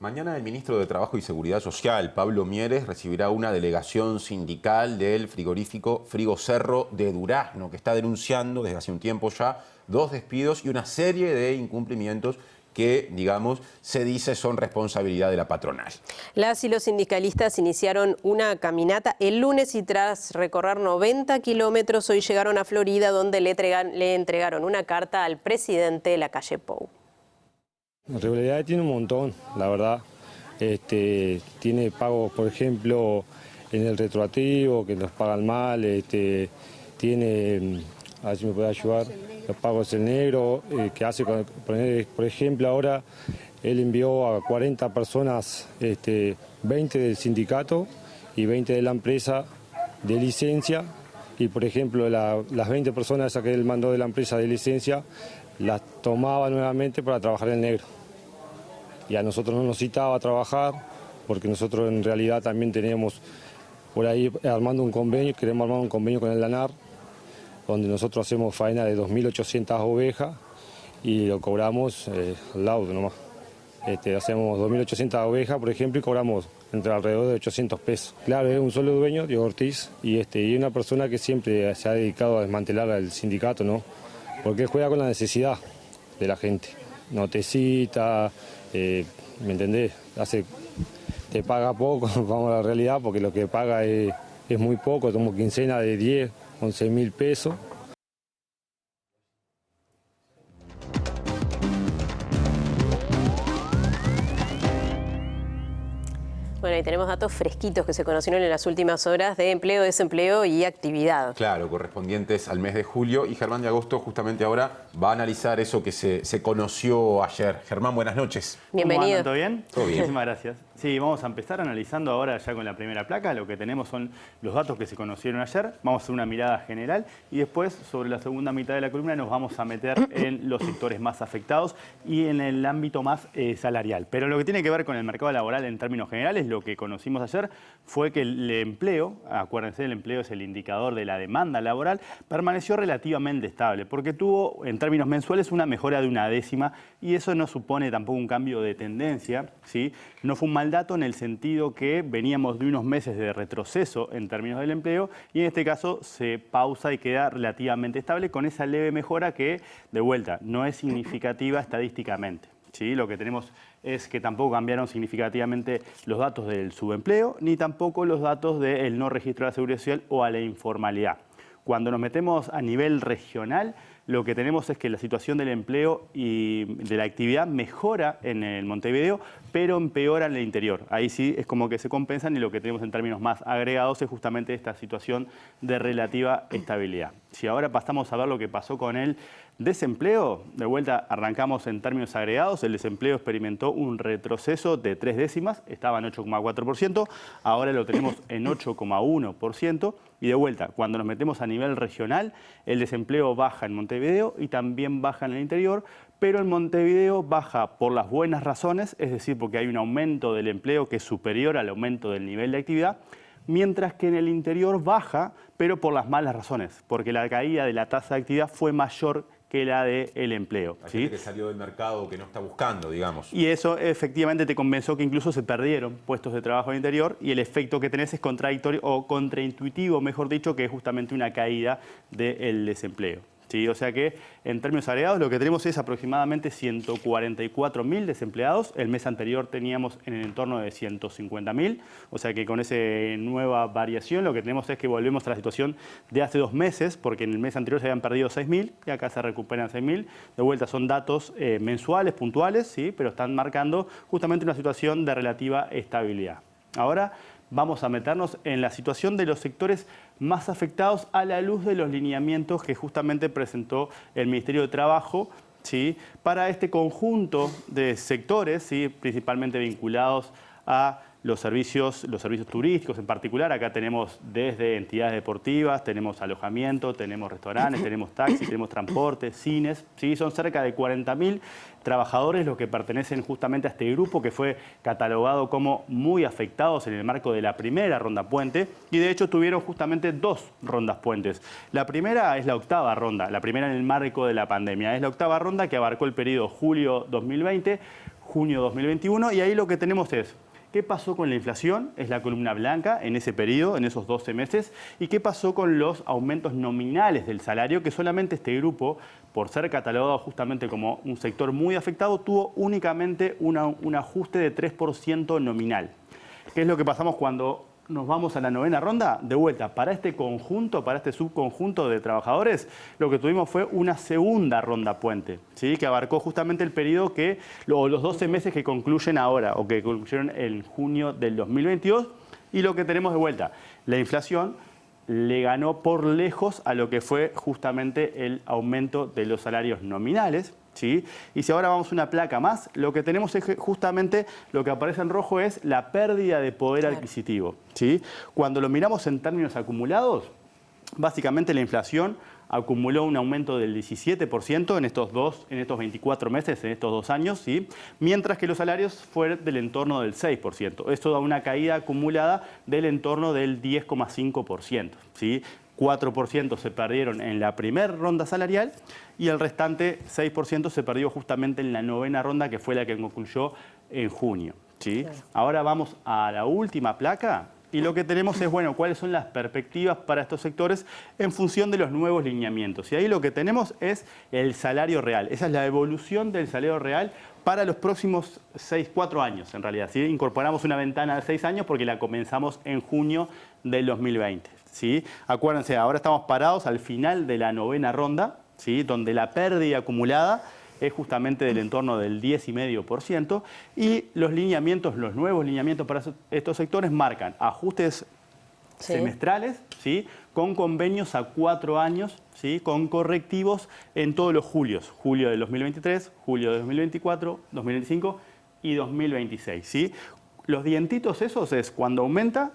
Mañana el ministro de Trabajo y Seguridad Social, Pablo Mieres, recibirá una delegación sindical del frigorífico Frigocerro de Durazno, que está denunciando desde hace un tiempo ya 2 despidos y una serie de incumplimientos que, digamos, se dice son responsabilidad de la patronal. Las y los sindicalistas iniciaron una caminata el lunes y tras recorrer 90 kilómetros hoy llegaron a Florida, donde le entregaron una carta al presidente Lacalle Pou. La irregularidad tiene un montón, la verdad. Tiene pagos, por ejemplo, en el retroactivo, que nos pagan mal. Tiene, a ver si me puede ayudar, los pagos en negro, que hace, por ejemplo, ahora él envió a 40 personas, 20 del sindicato y 20 de la empresa de licencia. Y, por ejemplo, las 20 personas esas que él mandó de la empresa de licencia, las tomaba nuevamente para trabajar en negro. Y a nosotros no nos citaba a trabajar, porque nosotros en realidad también teníamos por ahí armando un convenio, queremos armar un convenio con el LANAR, donde nosotros hacemos faena de 2.800 ovejas y lo cobramos al laudo nomás. Hacemos 2.800 ovejas, por ejemplo, y cobramos entre alrededor de 800 pesos. Claro, es un solo dueño, Diego Ortiz, y una persona que siempre se ha dedicado a desmantelar al sindicato, ¿no? Porque él juega con la necesidad de la gente. No te cita, ¿me entendés? Te paga poco, vamos a la realidad, porque lo que paga es muy poco, como quincena de 10, 11.000 pesos. Bueno, y tenemos datos fresquitos que se conocieron en las últimas horas de empleo, desempleo y actividad. Claro, correspondientes al mes de julio. Y Germán de Agosto justamente ahora va a analizar eso que se conoció ayer. Germán, buenas noches. Bienvenido. ¿Todo bien? Todo bien. Muchísimas gracias. Sí, vamos a empezar analizando ahora ya con la primera placa. Lo que tenemos son los datos que se conocieron ayer. Vamos a hacer una mirada general y después, sobre la segunda mitad de la columna, nos vamos a meter en los sectores más afectados y en el ámbito más salarial. Pero lo que tiene que ver con el mercado laboral en términos generales, lo que conocimos ayer fue que el empleo, acuérdense, el empleo es el indicador de la demanda laboral, permaneció relativamente estable porque tuvo, en términos mensuales, una mejora de 0,1 y eso no supone tampoco un cambio de tendencia, ¿sí? No fue un mal dato en el sentido que veníamos de unos meses de retroceso en términos del empleo y en este caso se pausa y queda relativamente estable con esa leve mejora que, de vuelta, no es significativa estadísticamente. ¿Sí? Lo que tenemos es que tampoco cambiaron significativamente los datos del subempleo ni tampoco los datos del no registro de la Seguridad Social o a la informalidad. Cuando nos metemos a nivel regional, lo que tenemos es que la situación del empleo y de la actividad mejora en el Montevideo, pero empeora en el interior. Ahí sí es como que se compensan y lo que tenemos en términos más agregados es justamente esta situación de relativa estabilidad. Si ahora pasamos a ver lo que pasó con el desempleo, de vuelta arrancamos en términos agregados, el desempleo experimentó un retroceso de 3 décimas, estaba en 8,4%, ahora lo tenemos en 8,1%. Y de vuelta, cuando nos metemos a nivel regional, el desempleo baja en Montevideo y también baja en el interior, pero en Montevideo baja por las buenas razones, es decir, porque hay un aumento del empleo que es superior al aumento del nivel de actividad, mientras que en el interior baja, pero por las malas razones, porque la caída de la tasa de actividad fue mayor que la del empleo. Hay ¿sí? gente que salió del mercado que no está buscando, digamos. Y eso efectivamente te convenció que incluso se perdieron puestos de trabajo en el interior y el efecto que tenés es contradictorio o contraintuitivo, mejor dicho, que es justamente una caída del desempleo. ¿Sí? O sea que en términos agregados lo que tenemos es aproximadamente 144.000 desempleados. El mes anterior teníamos en el entorno de 150.000. O sea que con esa nueva variación lo que tenemos es que volvemos a la situación de hace 2 meses, porque en el mes anterior se habían perdido 6.000 y acá se recuperan 6.000. De vuelta son datos mensuales, puntuales, ¿sí? Pero están marcando justamente una situación de relativa estabilidad. Ahora vamos a meternos en la situación de los sectores más afectados a la luz de los lineamientos que justamente presentó el Ministerio de Trabajo, ¿sí? Para este conjunto de sectores, ¿sí? Principalmente vinculados a los servicios turísticos en particular. Acá tenemos desde entidades deportivas, tenemos alojamiento, tenemos restaurantes, tenemos taxis, tenemos transporte, cines. ¿Sí? Son cerca de 40.000 trabajadores los que pertenecen justamente a este grupo que fue catalogado como muy afectados en el marco de la primera ronda puente y de hecho tuvieron justamente 2 rondas puentes. La primera es la 8ª ronda, la primera en el marco de la pandemia. Es la 8ª ronda que abarcó el periodo julio 2020, junio 2021 y ahí lo que tenemos es ¿qué pasó con la inflación? Es la columna blanca en ese periodo, en esos 12 meses. ¿Y qué pasó con los aumentos nominales del salario? Que solamente este grupo, por ser catalogado justamente como un sector muy afectado, tuvo únicamente un ajuste de 3% nominal. ¿Qué es lo que pasamos cuando nos vamos a la 9ª ronda? De vuelta, para este conjunto, para este subconjunto de trabajadores, lo que tuvimos fue una segunda ronda puente, ¿sí? Que abarcó justamente el periodo que, los 12 meses que concluyen ahora, o que concluyeron en junio del 2022, y lo que tenemos de vuelta, la inflación le ganó por lejos a lo que fue justamente el aumento de los salarios nominales, ¿sí? Y si ahora vamos a una placa más, lo que tenemos es que justamente lo que aparece en rojo es la pérdida de poder adquisitivo, ¿sí? Cuando lo miramos en términos acumulados, básicamente la inflación acumuló un aumento del 17% en estos 24 meses, en estos 2 años, ¿sí? Mientras que los salarios fueron del entorno del 6%. Esto da una caída acumulada del entorno del 10,5%, ¿sí? 4% se perdieron en la primera ronda salarial y el restante 6% se perdió justamente en la 9ª ronda, que fue la que concluyó en junio, ¿sí? Claro. Ahora vamos a la última placa y lo que tenemos es, bueno, cuáles son las perspectivas para estos sectores en función de los nuevos lineamientos. Y ahí lo que tenemos es el salario real. Esa es la evolución del salario real para los próximos 4 años, en realidad, ¿sí? Incorporamos una ventana de 6 años porque la comenzamos en junio del 2020. ¿Sí? Acuérdense, ahora estamos parados al final de la 9ª ronda, ¿sí? Donde la pérdida acumulada es justamente del entorno del 10,5% y los lineamientos, los nuevos lineamientos para estos sectores marcan ajustes semestrales, ¿sí? Con convenios a 4 años, ¿sí? Con correctivos en todos los julios, julio del 2023, julio de 2024, 2025 y 2026, ¿sí? Los dientitos esos es cuando aumenta,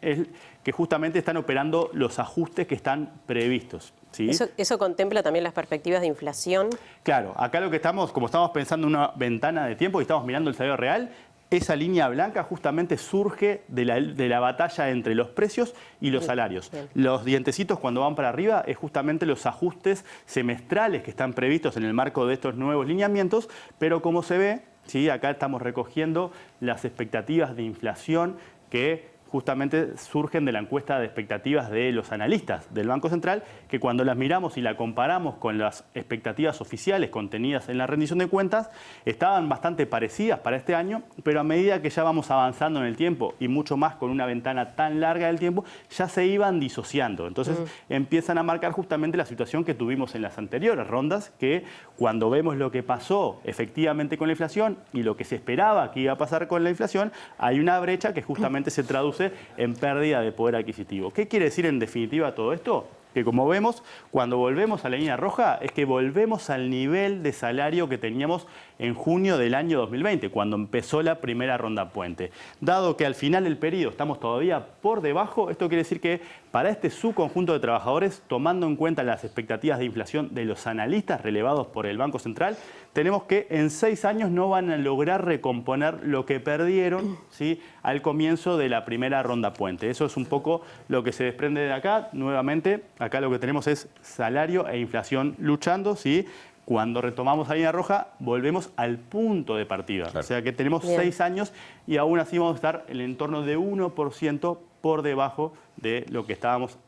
es que justamente están operando los ajustes que están previstos. ¿Sí? ¿Eso contempla también las perspectivas de inflación? Claro, acá lo que estamos, como estamos pensando en una ventana de tiempo y estamos mirando el salario real, esa línea blanca justamente surge de la batalla entre los precios y los salarios. Bien. Los dientecitos cuando van para arriba es justamente los ajustes semestrales que están previstos en el marco de estos nuevos lineamientos, pero como se ve, ¿sí? Acá estamos recogiendo las expectativas de inflación que justamente surgen de la encuesta de expectativas de los analistas del Banco Central, que cuando las miramos y la comparamos con las expectativas oficiales contenidas en la rendición de cuentas, estaban bastante parecidas para este año, pero a medida que ya vamos avanzando en el tiempo y mucho más con una ventana tan larga del tiempo, ya se iban disociando. Entonces empiezan a marcar justamente la situación que tuvimos en las anteriores rondas, que cuando vemos lo que pasó efectivamente con la inflación y lo que se esperaba que iba a pasar con la inflación, hay una brecha que justamente se traduce en pérdida de poder adquisitivo. ¿Qué quiere decir en definitiva todo esto? Que como vemos, cuando volvemos a la línea roja, es que volvemos al nivel de salario que teníamos en junio del año 2020, cuando empezó la primera ronda puente. Dado que al final del periodo estamos todavía por debajo, esto quiere decir que para este subconjunto de trabajadores, tomando en cuenta las expectativas de inflación de los analistas relevados por el Banco Central, tenemos que en 6 años no van a lograr recomponer lo que perdieron, ¿sí?, al comienzo de la primera ronda puente. Eso es un poco lo que se desprende de acá. Nuevamente, acá lo que tenemos es salario e inflación luchando, ¿sí? Cuando retomamos la línea roja, volvemos al punto de partida. Claro. O sea que tenemos 6 años y aún así vamos a estar en el entorno de 1% por debajo de lo que estábamos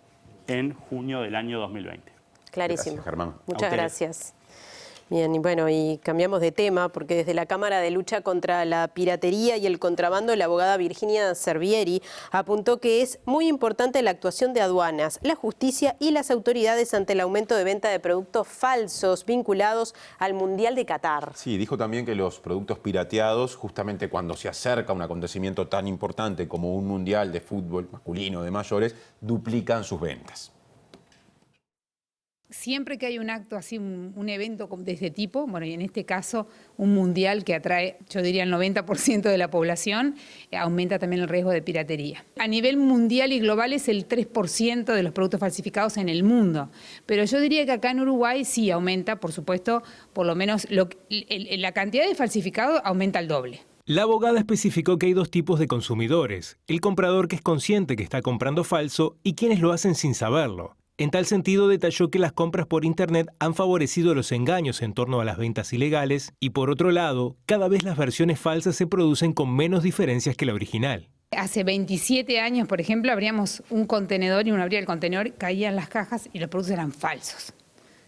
en junio del año 2020. Clarísimo. Gracias, Germán. Muchas gracias. Bien, y bueno, y cambiamos de tema porque desde la Cámara de Lucha contra la Piratería y el Contrabando, la abogada Virginia Servieri apuntó que es muy importante la actuación de aduanas, la justicia y las autoridades ante el aumento de venta de productos falsos vinculados al Mundial de Qatar. Sí, dijo también que los productos pirateados, justamente cuando se acerca un acontecimiento tan importante como un Mundial de fútbol masculino de mayores, duplican sus ventas. Siempre que hay un acto así, un evento de este tipo, bueno, y en este caso un mundial que atrae, yo diría, el 90% de la población, aumenta también el riesgo de piratería. A nivel mundial y global es el 3% de los productos falsificados en el mundo, pero yo diría que acá en Uruguay sí aumenta, por supuesto, por lo menos la cantidad de falsificados aumenta al doble. La abogada especificó que hay 2 tipos de consumidores, el comprador que es consciente que está comprando falso y quienes lo hacen sin saberlo. En tal sentido, detalló que las compras por Internet han favorecido los engaños en torno a las ventas ilegales y, por otro lado, cada vez las versiones falsas se producen con menos diferencias que la original. Hace 27 años, por ejemplo, abríamos un contenedor y uno abría el contenedor, caían las cajas y los productos eran falsos.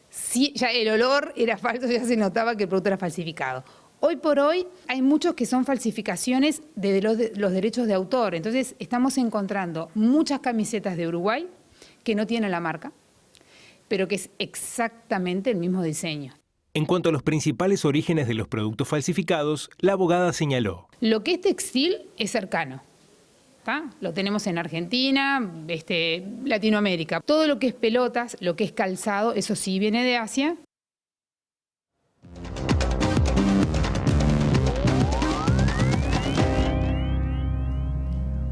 Sí, ya el olor era falso, ya se notaba que el producto era falsificado. Hoy por hoy hay muchos que son falsificaciones de los derechos de autor. Entonces estamos encontrando muchas camisetas de Uruguay que no tiene la marca, pero que es exactamente el mismo diseño. En cuanto a los principales orígenes de los productos falsificados, la abogada señaló: lo que es textil es cercano, ¿tá? Lo tenemos en Argentina, Latinoamérica. Todo lo que es pelotas, lo que es calzado, eso sí viene de Asia.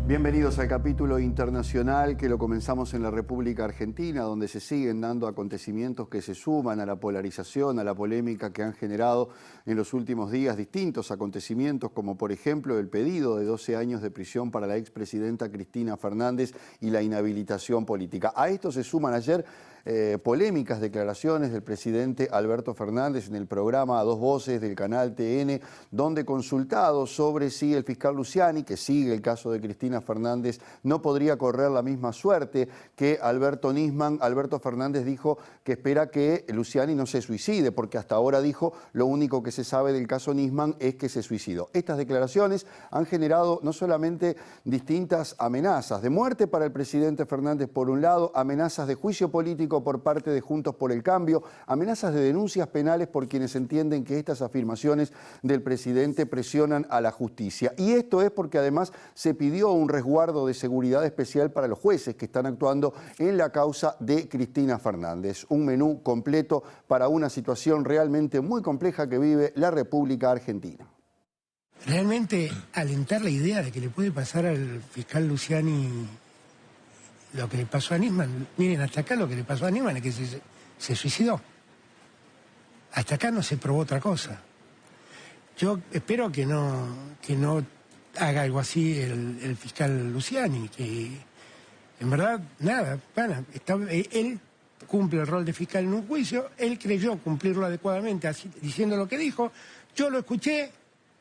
Bienvenidos al capítulo internacional que lo comenzamos en la República Argentina, donde se siguen dando acontecimientos que se suman a la polarización, a la polémica que han generado en los últimos días distintos acontecimientos, como por ejemplo el pedido de 12 años de prisión para la expresidenta Cristina Fernández y la inhabilitación política. A esto se suman ayer polémicas declaraciones del presidente Alberto Fernández en el programa A Dos Voces del canal TN, donde consultado sobre si el fiscal Luciani, que sigue el caso de Cristina Fernández, no podría correr la misma suerte que Alberto Nisman, Alberto Fernández dijo que espera que Luciani no se suicide, porque hasta ahora dijo lo único que se sabe del caso Nisman es que se suicidó. Estas declaraciones han generado no solamente distintas amenazas de muerte para el presidente Fernández por un lado, amenazas de juicio político por parte de Juntos por el Cambio, amenazas de denuncias penales por quienes entienden que estas afirmaciones del presidente presionan a la justicia. Y esto es porque además se pidió un resguardo de seguridad especial para los jueces que están actuando en la causa de Cristina Fernández. Un menú completo para una situación realmente muy compleja que vive la República Argentina. realmente alentar la idea de que le puede pasar al fiscal Luciani lo que le pasó a Nisman. Miren, hasta acá lo que le pasó a Nisman es que se suicidó. Hasta acá no se probó otra cosa. Yo espero que no haga algo así el fiscal Luciani, que en verdad, nada, él cumple el rol de fiscal en un juicio, él creyó cumplirlo adecuadamente así, diciendo lo que dijo, yo lo escuché,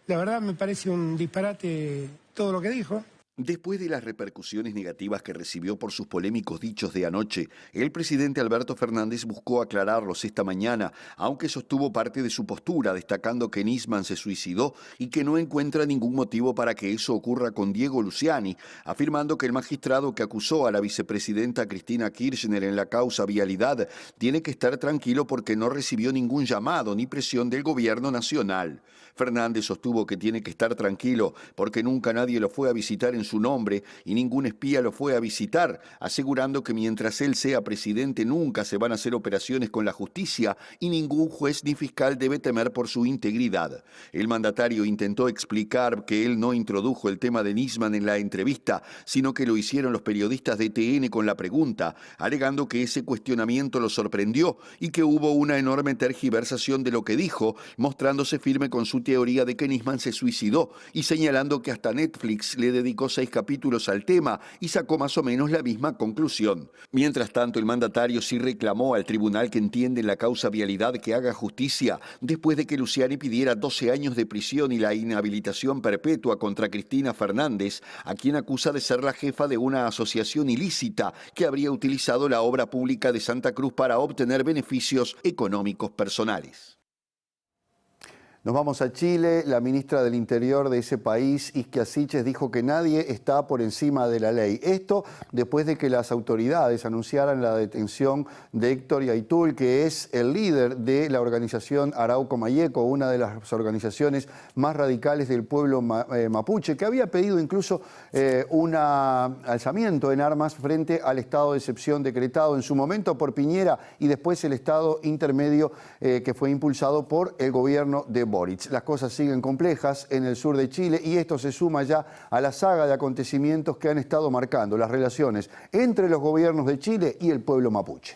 la verdad me parece un disparate todo lo que dijo. Después de las repercusiones negativas que recibió por sus polémicos dichos de anoche, el presidente Alberto Fernández buscó aclararlos esta mañana, aunque sostuvo parte de su postura, destacando que Nisman se suicidó y que no encuentra ningún motivo para que eso ocurra con Diego Luciani, afirmando que el magistrado que acusó a la vicepresidenta Cristina Kirchner en la causa Vialidad tiene que estar tranquilo porque no recibió ningún llamado ni presión del gobierno nacional. Fernández sostuvo que tiene que estar tranquilo porque nunca nadie lo fue a visitar en su nombre y ningún espía lo fue a visitar, asegurando que mientras él sea presidente nunca se van a hacer operaciones con la justicia y ningún juez ni fiscal debe temer por su integridad. El mandatario intentó explicar que él no introdujo el tema de Nisman en la entrevista, sino que lo hicieron los periodistas de TN con la pregunta, alegando que ese cuestionamiento lo sorprendió y que hubo una enorme tergiversación de lo que dijo, mostrándose firme con su teoría de que Nisman se suicidó y señalando que hasta Netflix le dedicó 6 capítulos al tema y sacó más o menos la misma conclusión. Mientras tanto, el mandatario sí reclamó al tribunal que entiende la causa Vialidad que haga justicia después de que Luciani pidiera 12 años de prisión y la inhabilitación perpetua contra Cristina Fernández, a quien acusa de ser la jefa de una asociación ilícita que habría utilizado la obra pública de Santa Cruz para obtener beneficios económicos personales. Nos vamos a Chile. La ministra del Interior de ese país, Isquia Siches, dijo que nadie está por encima de la ley. Esto después de que las autoridades anunciaran la detención de Héctor Yaitul, que es el líder de la organización Arauco Mayeco, una de las organizaciones más radicales del pueblo mapuche, que había pedido incluso un alzamiento en armas frente al estado de excepción decretado en su momento por Piñera y después el estado intermedio que fue impulsado por el gobierno de Boric. Las cosas siguen complejas en el sur de Chile y esto se suma ya a la saga de acontecimientos que han estado marcando las relaciones entre los gobiernos de Chile y el pueblo mapuche.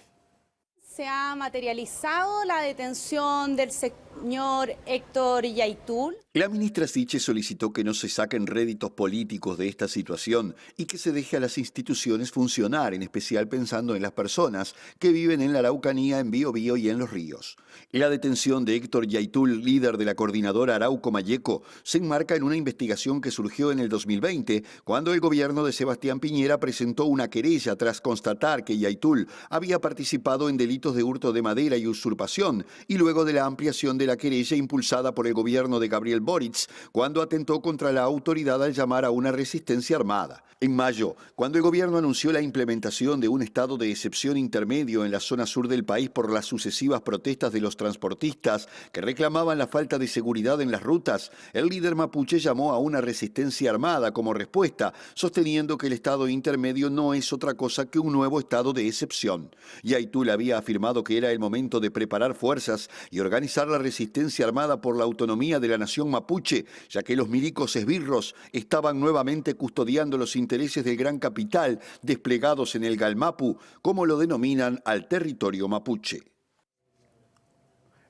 Se ha materializado la detención del señor Héctor Yaitul. La ministra Siches solicitó que no se saquen réditos políticos de esta situación y que se deje a las instituciones funcionar, en especial pensando en las personas que viven en la Araucanía, en Biobío y en los ríos. La detención de Héctor Yaitul, líder de la coordinadora Arauco Mayeco, se enmarca en una investigación que surgió en el 2020, cuando el gobierno de Sebastián Piñera presentó una querella tras constatar que Yaitul había participado en delitos de hurto de madera y usurpación, y luego de la ampliación de la querella impulsada por el gobierno de Gabriel Boric, cuando atentó contra la autoridad al llamar a una resistencia armada. En mayo, cuando el gobierno anunció la implementación de un estado de excepción intermedio en la zona sur del país por las sucesivas protestas de los transportistas que reclamaban la falta de seguridad en las rutas, el líder mapuche llamó a una resistencia armada como respuesta, sosteniendo que el estado intermedio no es otra cosa que un nuevo estado de excepción. Yaitul había afirmado que era el momento de preparar fuerzas y organizar la resistencia armada por la autonomía de la nación mapuche, ya que los milicos esbirros estaban nuevamente custodiando los intereses del gran capital desplegados en el Galmapu, como lo denominan al territorio mapuche.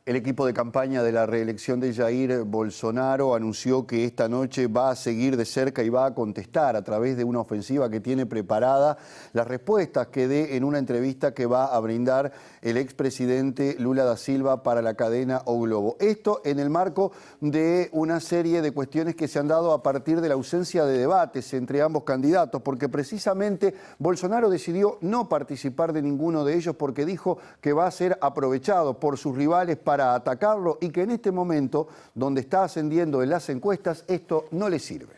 El equipo de campaña de la reelección de Jair Bolsonaro anunció que esta noche va a seguir de cerca y va a contestar a través de una ofensiva que tiene preparada las respuestas que dé en una entrevista que va a brindar el expresidente Lula da Silva para la cadena O Globo. Esto en el marco de una serie de cuestiones que se han dado a partir de la ausencia de debates entre ambos candidatos, porque precisamente Bolsonaro decidió no participar de ninguno de ellos porque dijo que va a ser aprovechado por sus rivales para atacarlo y que en este momento, donde está ascendiendo en las encuestas, esto no le sirve.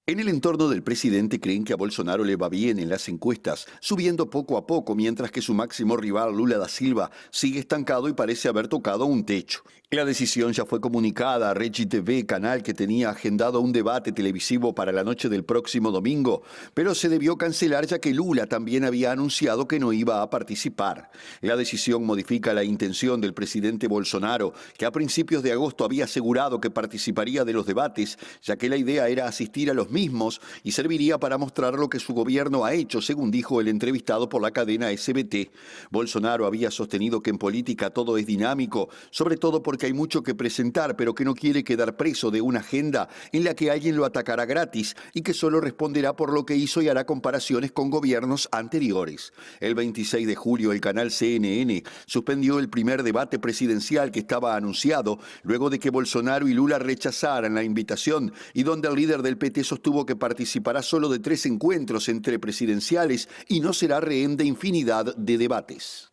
En el entorno del presidente creen que a Bolsonaro le va bien en las encuestas, subiendo poco a poco, mientras que su máximo rival Lula da Silva sigue estancado y parece haber tocado un techo. La decisión ya fue comunicada a Regi TV, canal que tenía agendado un debate televisivo para la noche del próximo domingo, pero se debió cancelar ya que Lula también había anunciado que no iba a participar. La decisión modifica la intención del presidente Bolsonaro, que a principios de agosto había asegurado que participaría de los debates, ya que la idea era asistir a los mismos y serviría para mostrar lo que su gobierno ha hecho, según dijo el entrevistado por la cadena SBT. Bolsonaro había sostenido que en política todo es dinámico, sobre todo porque hay mucho que presentar, pero que no quiere quedar preso de una agenda en la que alguien lo atacará gratis y que solo responderá por lo que hizo y hará comparaciones con gobiernos anteriores. El 26 de julio el canal CNN suspendió el primer debate presidencial que estaba anunciado luego de que Bolsonaro y Lula rechazaran la invitación y donde el líder del PT sostuvo que participará solo de 3 encuentros entre presidenciales y no será rehén de infinidad de debates.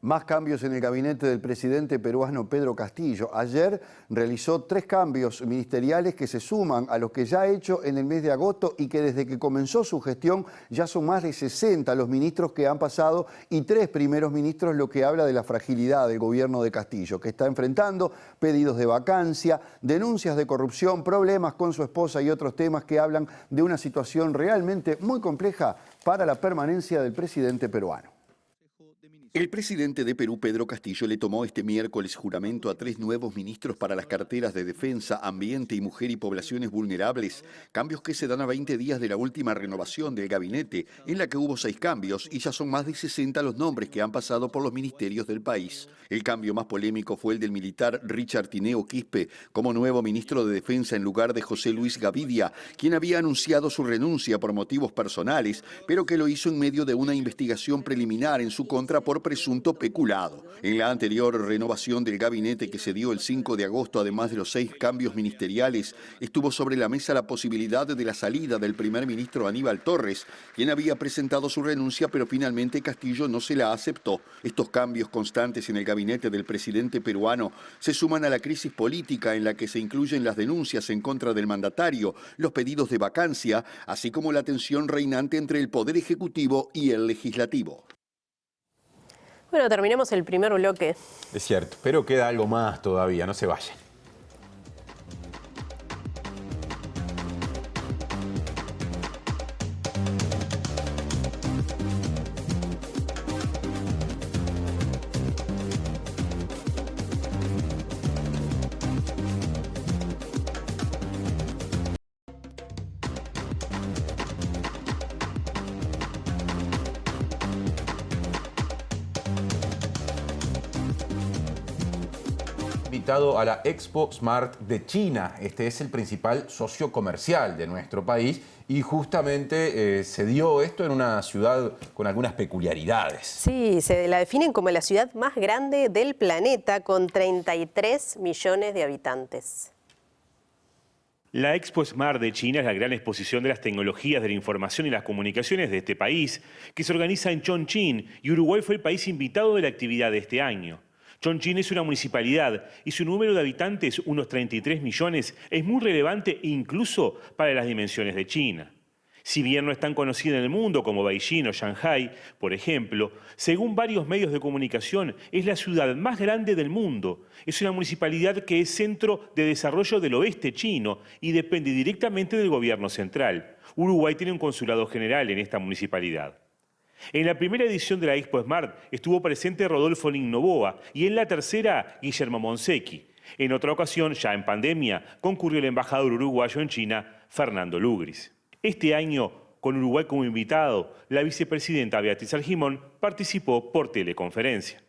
Más cambios en el gabinete del presidente peruano Pedro Castillo. Ayer realizó 3 cambios ministeriales que se suman a los que ya ha hecho en el mes de agosto y que desde que comenzó su gestión ya son más de 60 los ministros que han pasado y 3 primeros ministros, lo que habla de la fragilidad del gobierno de Castillo, que está enfrentando pedidos de vacancia, denuncias de corrupción, problemas con su esposa y otros temas que hablan de una situación realmente muy compleja para la permanencia del presidente peruano. El presidente de Perú, Pedro Castillo, le tomó este miércoles juramento a 3 nuevos ministros para las carteras de Defensa, Ambiente y Mujer y Poblaciones Vulnerables, cambios que se dan a 20 días de la última renovación del gabinete, en la que hubo 6 cambios y ya son más de 60 los nombres que han pasado por los ministerios del país. El cambio más polémico fue el del militar Richard Tineo Quispe como nuevo ministro de Defensa en lugar de José Luis Gavidia, quien había anunciado su renuncia por motivos personales, pero que lo hizo en medio de una investigación preliminar en su contra por presunto peculado. En la anterior renovación del gabinete que se dio el 5 de agosto, además de los 6 cambios ministeriales, estuvo sobre la mesa la posibilidad de la salida del primer ministro Aníbal Torres, quien había presentado su renuncia, pero finalmente Castillo no se la aceptó. Estos cambios constantes en el gabinete del presidente peruano se suman a la crisis política en la que se incluyen las denuncias en contra del mandatario, los pedidos de vacancia, así como la tensión reinante entre el Poder Ejecutivo y el Legislativo. Bueno, terminemos el primer bloque. Es cierto, pero queda algo más todavía, no se vayan. Invitado a la Expo Smart de China. Este es el principal socio comercial de nuestro país y justamente se dio esto en una ciudad con algunas peculiaridades. Sí, se la definen como la ciudad más grande del planeta con 33 millones de habitantes. La Expo Smart de China es la gran exposición de las tecnologías de la información y las comunicaciones de este país, que se organiza en Chongqing, y Uruguay fue el país invitado de la actividad de este año. Chongqing es una municipalidad y su número de habitantes, unos 33 millones, es muy relevante incluso para las dimensiones de China. Si bien no es tan conocida en el mundo como Beijing o Shanghái, por ejemplo, según varios medios de comunicación, es la ciudad más grande del mundo. Es una municipalidad que es centro de desarrollo del oeste chino y depende directamente del gobierno central. Uruguay tiene un consulado general en esta municipalidad. En la primera edición de la Expo Smart estuvo presente Rodolfo Novoa y en la tercera Guillermo Monsecchi. En otra ocasión, ya en pandemia, concurrió el embajador uruguayo en China, Fernando Lugris. Este año, con Uruguay como invitado, la vicepresidenta Beatriz Argimón participó por teleconferencia.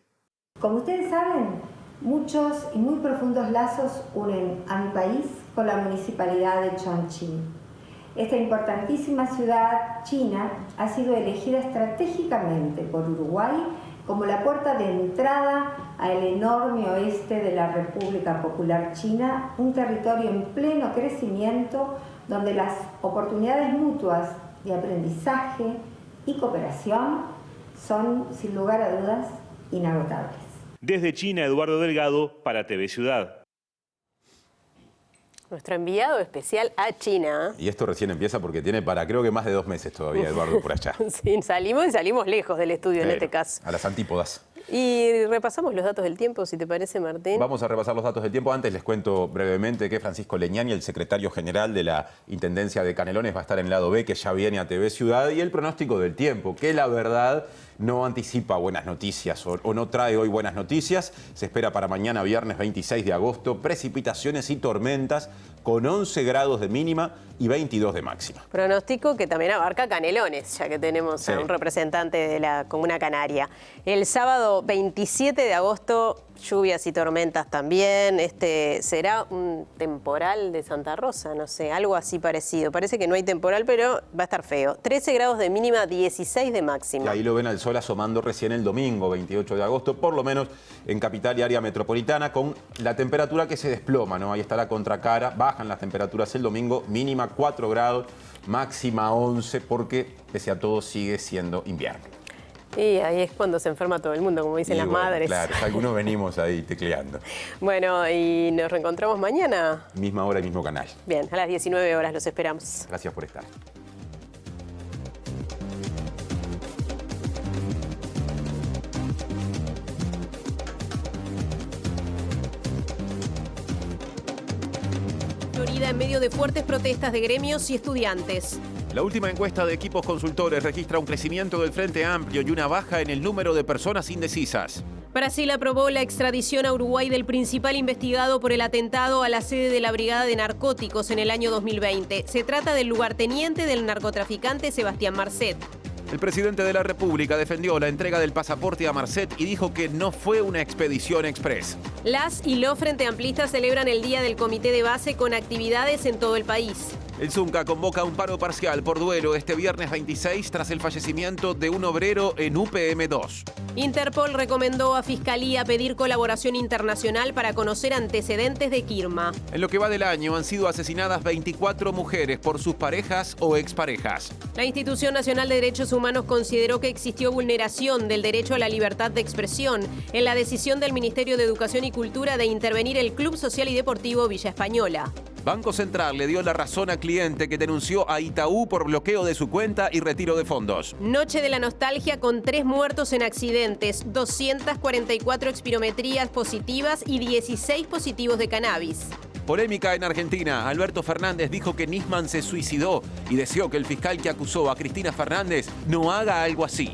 Como ustedes saben, muchos y muy profundos lazos unen a mi país con la municipalidad de Chongqing. Esta importantísima ciudad china ha sido elegida estratégicamente por Uruguay como la puerta de entrada al enorme oeste de la República Popular China, un territorio en pleno crecimiento donde las oportunidades mutuas de aprendizaje y cooperación son, sin lugar a dudas, inagotables. Desde China, Eduardo Delgado para TV Ciudad. Nuestro enviado especial a China. Y esto recién empieza porque tiene creo que más de 2 meses todavía, Eduardo, por allá. Sí, salimos lejos del estudio en este caso. A las antípodas. Y repasamos los datos del tiempo, si te parece, Martín. Vamos a repasar los datos del tiempo. Antes les cuento brevemente que Francisco Leñani, el secretario general de la Intendencia de Canelones, va a estar en el lado B, que ya viene a TV Ciudad, y el pronóstico del tiempo, que la verdad no anticipa buenas noticias o no trae hoy buenas noticias. Se espera para mañana, viernes 26 de agosto, precipitaciones y tormentas con 11 grados de mínima y 22 de máxima. Pronóstico que también abarca Canelones, ya que tenemos a un representante de la Comuna Canaria. El sábado 27 de agosto, lluvias y tormentas también. Será un temporal de Santa Rosa, no sé, algo así parecido. Parece que no hay temporal, pero va a estar feo. 13 grados de mínima, 16 de máxima. Y ahí lo ven al sol asomando recién el domingo, 28 de agosto, por lo menos en capital y área metropolitana, con la temperatura que se desploma, ¿no? Ahí está la contracara, bajan las temperaturas el domingo, mínima 4 grados, máxima 11, porque pese a todo sigue siendo invierno. Y ahí es cuando se enferma todo el mundo, como dicen las madres. Claro, algunos venimos ahí tecleando. Bueno, y nos reencontramos mañana. Misma hora y mismo canal. Bien, a las 19 horas los esperamos. Gracias por estar. Florida en medio de fuertes protestas de gremios y estudiantes. La última encuesta de Equipos Consultores registra un crecimiento del Frente Amplio y una baja en el número de personas indecisas. Brasil aprobó la extradición a Uruguay del principal investigado por el atentado a la sede de la Brigada de Narcóticos en el año 2020. Se trata del lugarteniente del narcotraficante Sebastián Marcet. El presidente de la República defendió la entrega del pasaporte a Marcet y dijo que no fue una expedición express. Las y los Frente Amplistas celebran el Día del Comité de Base con actividades en todo el país. El Zunca convoca un paro parcial por duelo este viernes 26 tras el fallecimiento de un obrero en UPM2. Interpol recomendó a Fiscalía pedir colaboración internacional para conocer antecedentes de Quirma. En lo que va del año han sido asesinadas 24 mujeres por sus parejas o exparejas. La Institución Nacional de Derechos Humanos consideró que existió vulneración del derecho a la libertad de expresión en la decisión del Ministerio de Educación y Cultura de intervenir el Club Social y Deportivo Villa Española. Banco Central le dio la razón a cliente que denunció a Itaú por bloqueo de su cuenta y retiro de fondos. Noche de la nostalgia con 3 muertos en accidentes, 244 expirometrías positivas y 16 positivos de cannabis. Polémica en Argentina. Alberto Fernández dijo que Nisman se suicidó y deseó que el fiscal que acusó a Cristina Fernández no haga algo así.